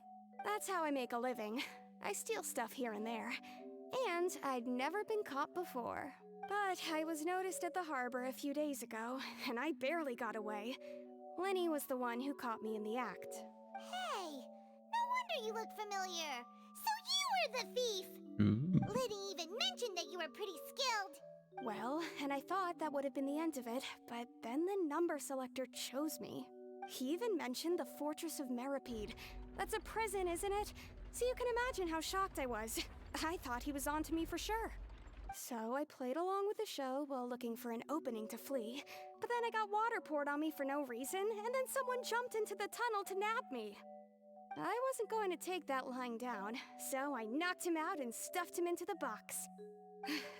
Speaker 16: That's how I make a living. I steal stuff here and there. And I'd never been caught before. But I was noticed at the harbor a few days ago, and I barely got away. Linny was the one who caught me in the act.
Speaker 3: Hey, no wonder you look familiar. So you were the thief.
Speaker 1: Ooh.
Speaker 3: Liddy even mentioned that you were pretty skilled.
Speaker 16: Well, and I thought that would have been the end of it, but then the number selector chose me. He even mentioned the Fortress of Meripede. That's a prison, isn't it? So you can imagine how shocked I was. I thought he was on to me for sure. So I played along with the show while looking for an opening to flee, but then I got water poured on me for no reason, and then someone jumped into the tunnel to nab me. I wasn't going to take that lying down, so I knocked him out and stuffed him into the box.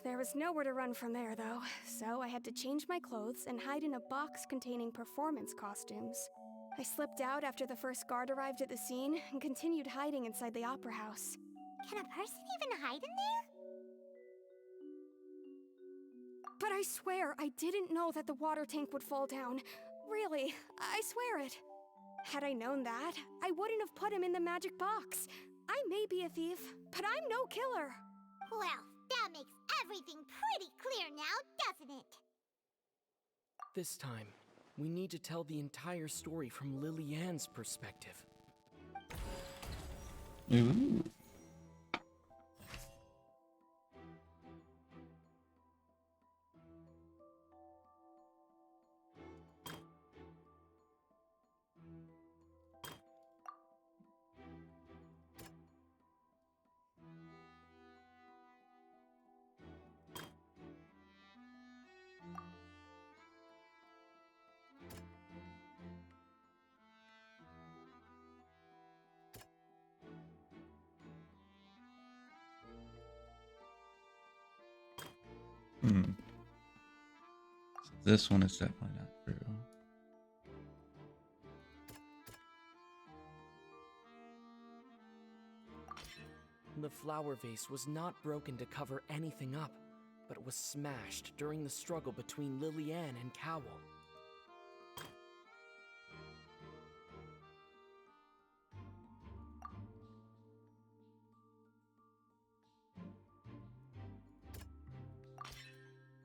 Speaker 16: There was nowhere to run from there, though, so I had to change my clothes and hide in a box containing performance costumes. I slipped out after the first guard arrived at the scene and continued hiding inside the opera house.
Speaker 3: Can a person even hide in there?
Speaker 16: But I swear, I didn't know that the water tank would fall down. Really, I swear it. Had I known that, I wouldn't have put him in the magic box. I may be a thief, but I'm no killer.
Speaker 3: Well, that makes everything pretty clear now, doesn't it?
Speaker 18: This time, we need to tell the entire story from Lily-Ann's perspective.
Speaker 1: Ooh. This one is definitely not true.
Speaker 18: The flower vase was not broken to cover anything up, but it was smashed during the struggle between Lily-Ann and Cowl.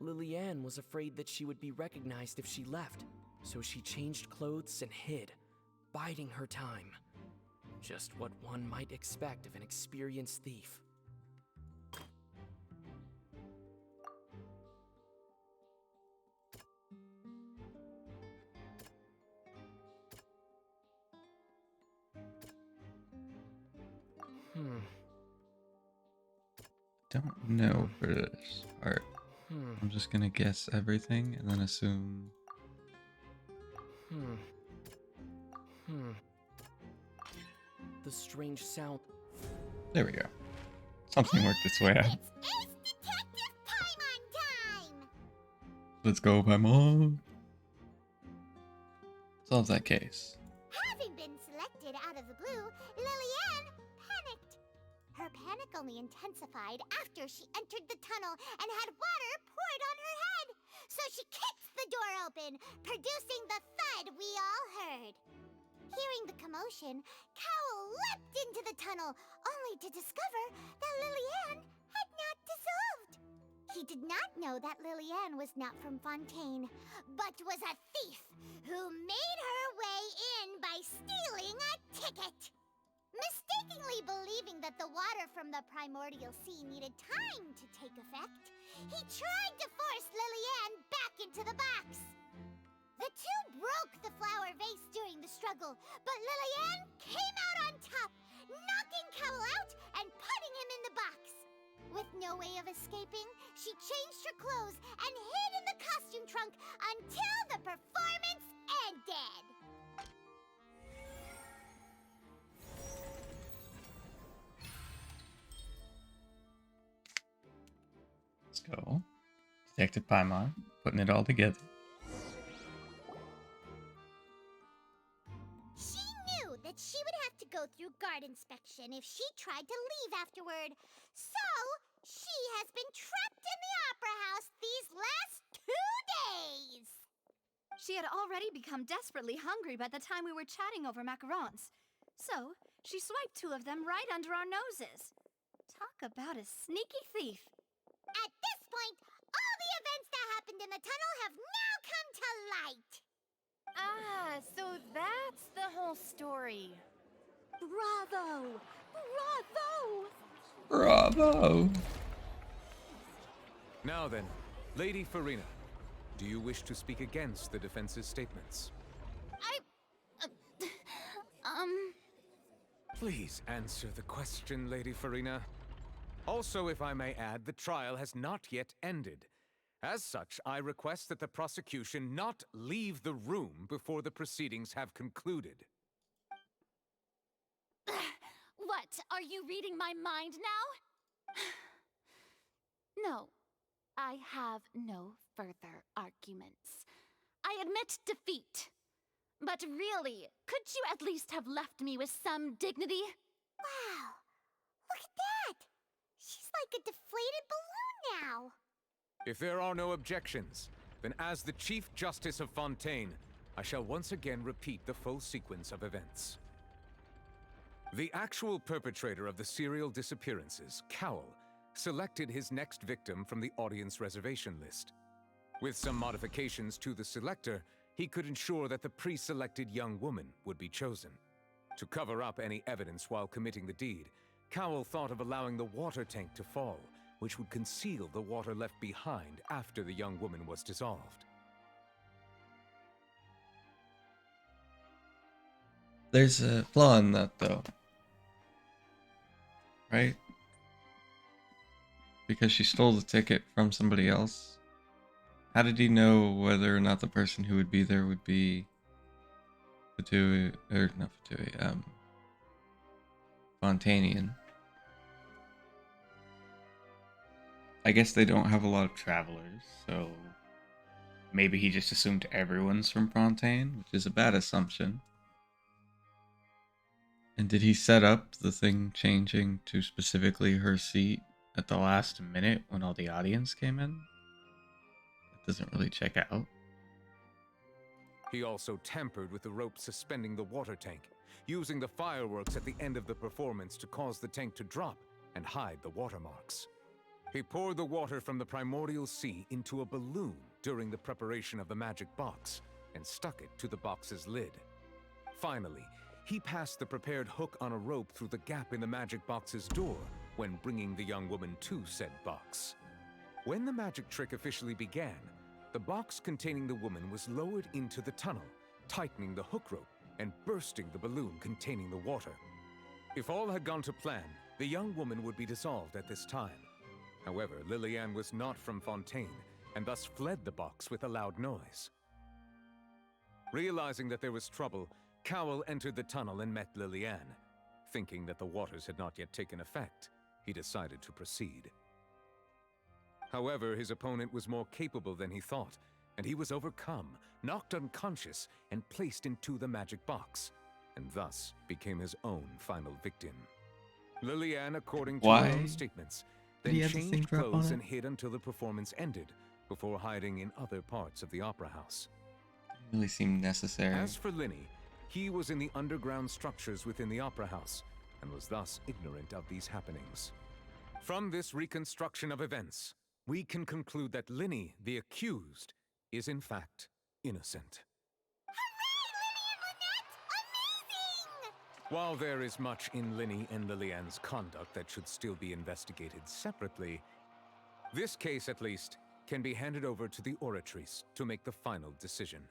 Speaker 18: Lily-Ann was afraid that she would be recognized if she left, so she changed clothes and hid, biding her time. Just what one might expect of an experienced thief.
Speaker 1: Don't know for this part. I'm just gonna guess everything and then assume.
Speaker 18: The strange sound.
Speaker 1: There we go. Something worked its way out.
Speaker 3: It's Detective Paimon time!
Speaker 1: Let's go, paimon. Solve that case.
Speaker 3: Having been selected out of the blue, Lily-Ann panicked. Her panic only intensified after she entered the tunnel and had water poured on her head. So she kicked the door open, producing the thud we all heard. Hearing the commotion, Cowl leapt into the tunnel, only to discover that Lily-Ann had not dissolved. He did not know that Lillian was not from Fontaine, but was a thief who made her way in by stealing a ticket. Mistakenly believing that the water from the primordial sea needed time to take effect, he tried to force Lillian back into the box. The two broke the flower vase during the struggle, but Lillian came out on top, knocking Cowell out and putting him in the box. With no way of escaping, she changed her clothes and hid in the costume trunk until the performance ended.
Speaker 1: Let's go. Detective Paimon, putting it all together.
Speaker 3: She knew that she would have to go through guard inspection if she tried to leave afterward. So, she has been trapped in the Opera House these last 2 days.
Speaker 9: She had already become desperately hungry by the time we were chatting over macarons. So, she swiped 2 of them right under our noses. Talk about a sneaky thief.
Speaker 3: At this point, all the events that happened in the tunnel have now come to light.
Speaker 9: Ah, so that's the whole story.
Speaker 17: Bravo! Bravo!
Speaker 1: Bravo!
Speaker 15: Now then, Lady Farina, do you wish to speak against the defense's statements? Please answer the question, Lady Farina. Also, if I may add, the trial has not yet ended. As such, I request that the prosecution not leave the room before the proceedings have concluded.
Speaker 9: What? Are you reading my mind now? No, I have no further arguments. I admit defeat. But really, could you at least have left me with some dignity?
Speaker 3: Wow, look at that! She's like a deflated balloon now.
Speaker 15: If there are no objections, then as the Chief Justice of Fontaine, I shall once again repeat the full sequence of events. The actual perpetrator of the serial disappearances, Cowell, selected his next victim from the audience reservation list. With some modifications to the selector, he could ensure that the pre-selected young woman would be chosen. To cover up any evidence while committing the deed, Cowell thought of allowing the water tank to fall, which would conceal the water left behind after the young woman was dissolved.
Speaker 1: There's a flaw in that, though. Right? Because she stole the ticket from somebody else. How did he know whether or not the person who would be there would be Fatui, or not Fatui, Fontanian? I guess they don't have a lot of travelers, so maybe he just assumed everyone's from Fontaine, which is a bad assumption. And did he set up the thing changing to specifically her seat at the last minute when all the audience came in? That doesn't really check out.
Speaker 15: He also tampered with the rope suspending the water tank, using the fireworks at the end of the performance to cause the tank to drop and hide the watermarks. He poured the water from the primordial sea into a balloon during the preparation of the magic box and stuck it to the box's lid. Finally, he passed the prepared hook on a rope through the gap in the magic box's door when bringing the young woman to said box. When the magic trick officially began, the box containing the woman was lowered into the tunnel, tightening the hook rope and bursting the balloon containing the water. If all had gone to plan, the young woman would be dissolved at this time. However, Lillian was not from Fontaine, and thus fled the box with a loud noise. Realizing that there was trouble, Cowell entered the tunnel and met Lillian. Thinking that the waters had not yet taken effect, he decided to proceed. However, his opponent was more capable than he thought, and he was overcome, knocked unconscious, and placed into the magic box, and thus became his own final victim. Lillian, according to her own statements, then changed clothes and hid until the performance ended, before hiding in other parts of the opera house.
Speaker 1: It really seemed necessary.
Speaker 15: As for Linny, he was in the underground structures within the opera house, and was thus ignorant of these happenings. From this reconstruction of events, we can conclude that Linny, the accused, is in fact innocent. While there is much in Linny and Lillian's conduct that should still be investigated separately, this case, at least, can be handed over to the Oratrice to make the final decision.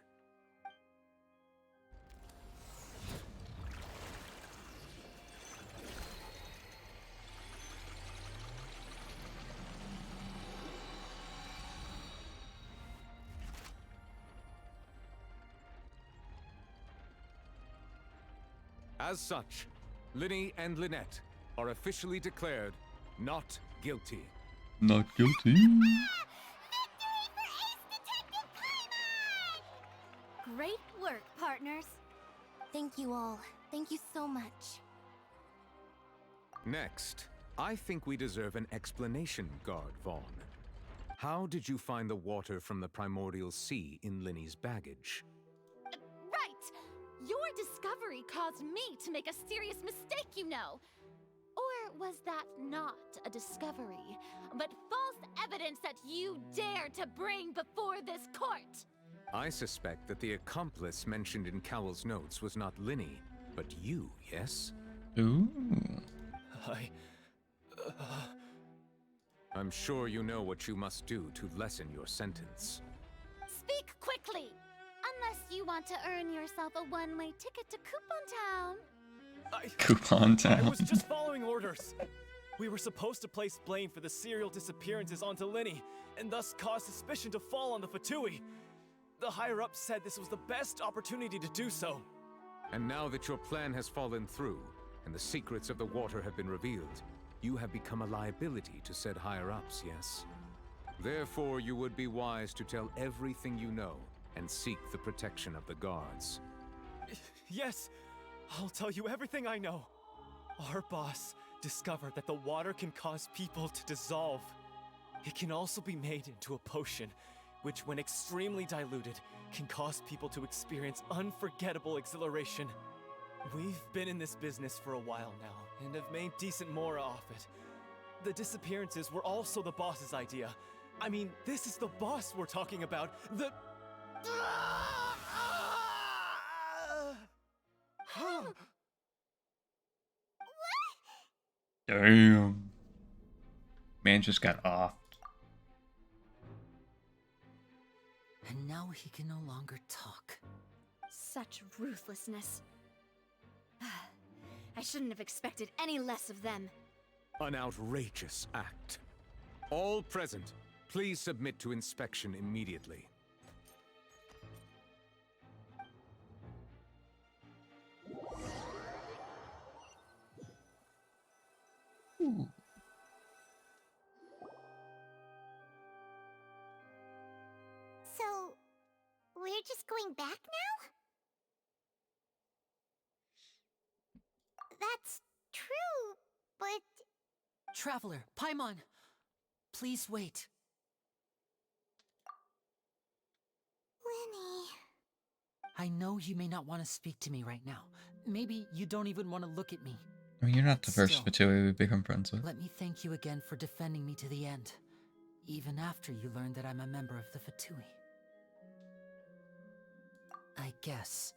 Speaker 15: As such, Linny and Lynette are officially declared not guilty.
Speaker 1: Not guilty.
Speaker 9: Great work, partners.
Speaker 8: Thank you all. Thank you so much.
Speaker 15: Next, I think we deserve an explanation, Guard Vaughn. How did you find the water from the primordial sea in Linny's baggage?
Speaker 9: Right! Your discovery caused me to make a serious mistake, you know. Or was that not a discovery, but false evidence that you dare to bring before this court?
Speaker 15: I suspect that the accomplice mentioned in Cowell's notes was not Linny, but you, yes?
Speaker 1: Ooh.
Speaker 15: I'm sure you know what you must do to lessen your sentence.
Speaker 9: Speak quickly! Unless you want to earn yourself a one-way ticket to Coupon Town.
Speaker 1: Coupon Town.
Speaker 7: I was just following orders. We were supposed to place blame for the serial disappearances onto Linny, and thus cause suspicion to fall on the Fatui. The higher-ups said this was the best opportunity to do so.
Speaker 15: And now that your plan has fallen through, and the secrets of the water have been revealed, you have become a liability to said higher-ups, yes? Therefore, you would be wise to tell everything you know, and seek the protection of the guards.
Speaker 7: Yes, I'll tell you everything I know. Our boss discovered that the water can cause people to dissolve. It can also be made into a potion, which when extremely diluted, can cause people to experience unforgettable exhilaration. We've been in this business for a while now, and have made decent mora off it. The disappearances were also the boss's idea. I mean, this is the boss we're talking about. The...
Speaker 1: Damn. Man just got off.
Speaker 14: And now he can no longer talk.
Speaker 9: Such ruthlessness. I shouldn't have expected any less of them.
Speaker 15: An outrageous act. All present, please submit to inspection immediately.
Speaker 1: Ooh.
Speaker 3: So, we're just going back now? That's true, but...
Speaker 14: Traveler, Paimon! Please wait.
Speaker 3: Linny...
Speaker 14: I know you may not want to speak to me right now. Maybe you don't even want to look at me.
Speaker 1: I mean, you're not the first
Speaker 14: Still,
Speaker 1: Fatui we've become friends with.
Speaker 14: Let me thank you again for defending me to the end, even after you learned that I'm a member of the Fatui. I guess.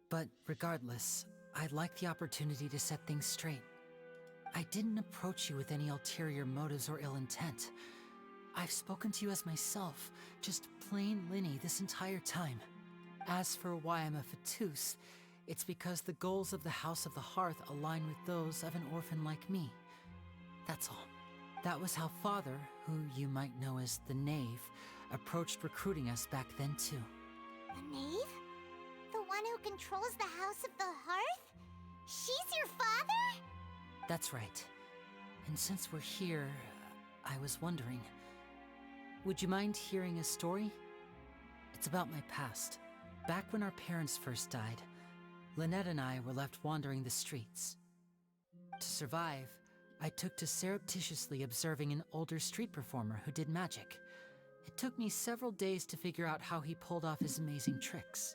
Speaker 14: But regardless, I'd like the opportunity to set things straight. I didn't approach you with any ulterior motives or ill intent. I've spoken to you as myself, just plain Linny this entire time. As for why I'm a Fatus, it's because the goals of the House of the Hearth align with those of an orphan like me. That's all. That was how Father, who you might know as the Knave, approached recruiting us back then too.
Speaker 3: The Knave? The one who controls the House of the Hearth? She's your father?
Speaker 14: That's right. And since we're here, I was wondering, would you mind hearing a story? It's about my past. Back when our parents first died, Lynette and I were left wandering the streets. To survive, I took to surreptitiously observing an older street performer who did magic. It took me several days to figure out how he pulled off his amazing tricks.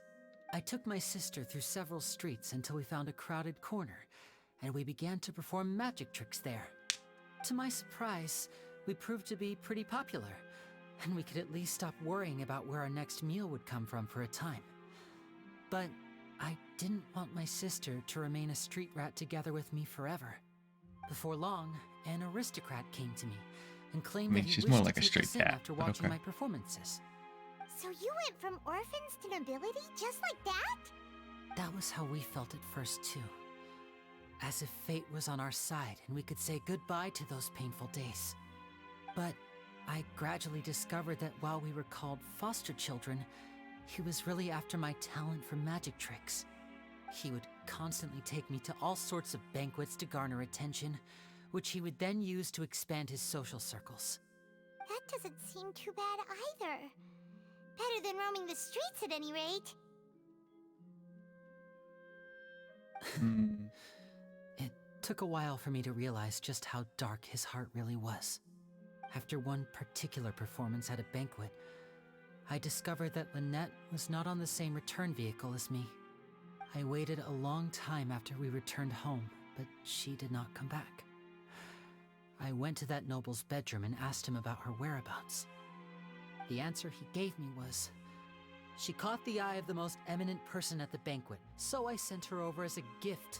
Speaker 14: I took my sister through several streets until we found a crowded corner, and we began to perform magic tricks there. To my surprise, we proved to be pretty popular, and we could at least stop worrying about where our next meal would come from for a time. But I didn't want my sister to remain a street rat together with me forever. Before long, an aristocrat came to me and claimed that he
Speaker 1: she's
Speaker 14: wished
Speaker 1: more
Speaker 14: to
Speaker 1: like a
Speaker 14: take
Speaker 1: stray
Speaker 14: us in
Speaker 1: cat,
Speaker 14: after
Speaker 1: but
Speaker 14: watching
Speaker 1: okay.
Speaker 14: my performances.
Speaker 3: So you went from orphans to nobility just like that?
Speaker 14: That was how we felt at first, too. As if fate was on our side and we could say goodbye to those painful days. But I gradually discovered that while we were called foster children, he was really after my talent for magic tricks. He would constantly take me to all sorts of banquets to garner attention, which he would then use to expand his social circles.
Speaker 3: That doesn't seem too bad either. Better than roaming the streets at any rate.
Speaker 14: It took a while for me to realize just how dark his heart really was. After one particular performance at a banquet, I discovered that Lynette was not on the same return vehicle as me. I waited a long time after we returned home, but she did not come back. I went to that noble's bedroom and asked him about her whereabouts. The answer he gave me was, she caught the eye of the most eminent person at the banquet, so I sent her over as a gift.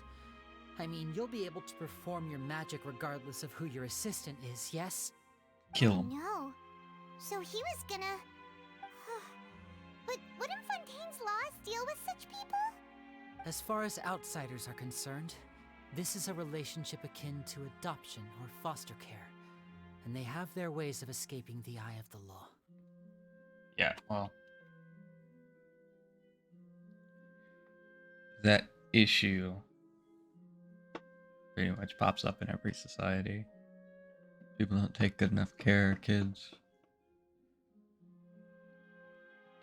Speaker 14: I mean, you'll be able to perform your magic regardless of who your assistant is, yes?
Speaker 1: Kill him.
Speaker 3: No. So he was gonna... But wouldn't Fontaine's laws deal with such people?
Speaker 14: As far as outsiders are concerned, this is a relationship akin to adoption or foster care, and they have their ways of escaping the eye of the law.
Speaker 1: Yeah, well, that issue pretty much pops up in every society. People don't take good enough care of kids.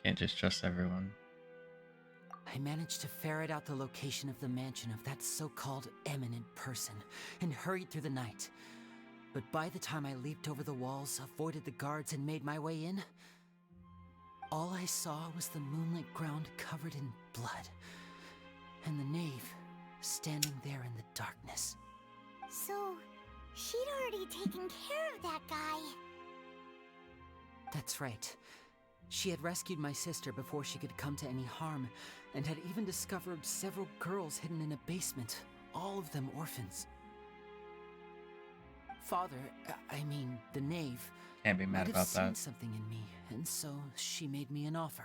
Speaker 1: Can't just trust everyone.
Speaker 14: I managed to ferret out the location of the mansion of that so-called eminent person and hurried through the night. But by the time I leaped over the walls, avoided the guards, and made my way in, all I saw was the moonlit ground covered in blood, and the knave standing there in the darkness.
Speaker 3: So, she'd already taken care of that guy.
Speaker 14: That's right. She had rescued my sister before she could come to any harm, and had even discovered several girls hidden in a basement, all of them orphans. Father, I mean, the knave,
Speaker 1: Can't be mad
Speaker 14: might have
Speaker 1: about
Speaker 14: seen
Speaker 1: that.
Speaker 14: something in me, and so she made me an offer.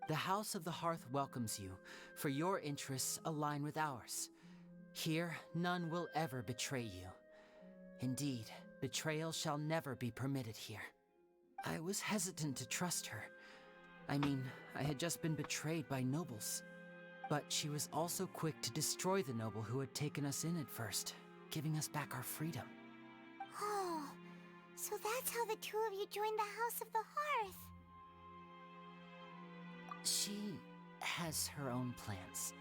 Speaker 14: The House of the Hearth welcomes you, for your interests align with ours. Here, none will ever betray you. Indeed, betrayal shall never be permitted here. I was hesitant to trust her. I mean, I had just been betrayed by nobles. But she was also quick to destroy the noble who had taken us in at first, giving us back our freedom.
Speaker 3: Oh, so that's how the two of you joined the House of the Hearth.
Speaker 14: She has her own plans.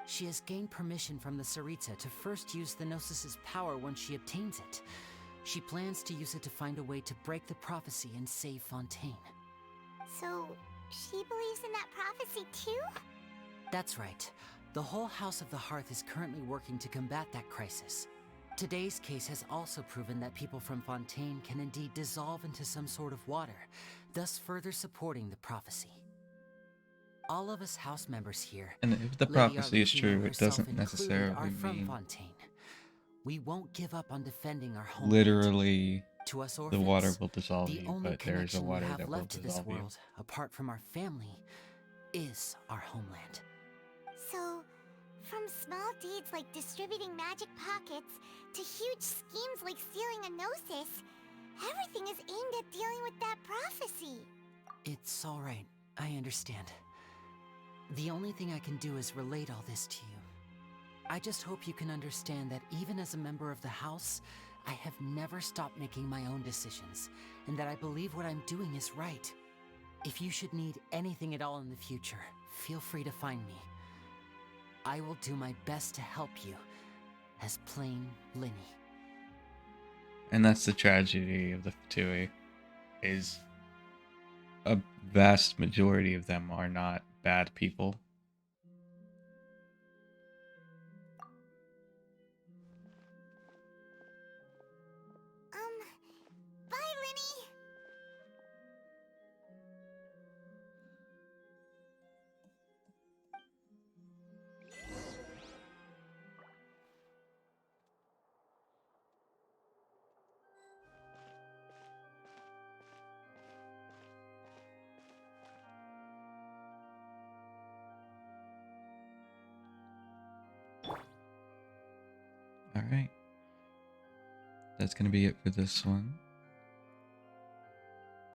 Speaker 14: She has gained permission from the Tsaritsa to first use the Gnosis's power once she obtains it. She plans to use it to find a way to break the prophecy and save Fontaine.
Speaker 3: So, she believes in that prophecy too?
Speaker 14: That's right. The whole House of the Hearth is currently working to combat that crisis. Today's case has also proven that people from Fontaine can indeed dissolve into some sort of water, thus further supporting the prophecy. All of us house members here,
Speaker 1: And if the
Speaker 14: Lady
Speaker 1: prophecy is
Speaker 14: Arlecchino
Speaker 1: true, it
Speaker 14: herself
Speaker 1: doesn't
Speaker 14: included,
Speaker 1: necessarily
Speaker 14: are from
Speaker 1: mean
Speaker 14: Fontaine. We won't give up on defending our homeland.
Speaker 1: literally
Speaker 14: To us
Speaker 1: the
Speaker 14: orphans,
Speaker 1: water will dissolve
Speaker 14: the
Speaker 1: you,
Speaker 14: only
Speaker 1: but there is a
Speaker 14: connection
Speaker 1: water
Speaker 14: we have
Speaker 1: that will
Speaker 14: left to this
Speaker 1: dissolve you.
Speaker 14: world, apart from our family, is our homeland.
Speaker 3: So, from small deeds like distributing magic pockets to huge schemes like stealing a Gnosis, everything is aimed at dealing with that prophecy.
Speaker 14: It's all right. I understand. The only thing I can do is relate all this to you. I just hope you can understand that even as a member of the House, I have never stopped making my own decisions, and that I believe what I'm doing is right. If you should need anything at all in the future, feel free to find me. I will do my best to help you, as plain Linny.
Speaker 1: And that's the tragedy of the Fatui, is a vast majority of them are not bad people. Alright. That's going to be it for this one.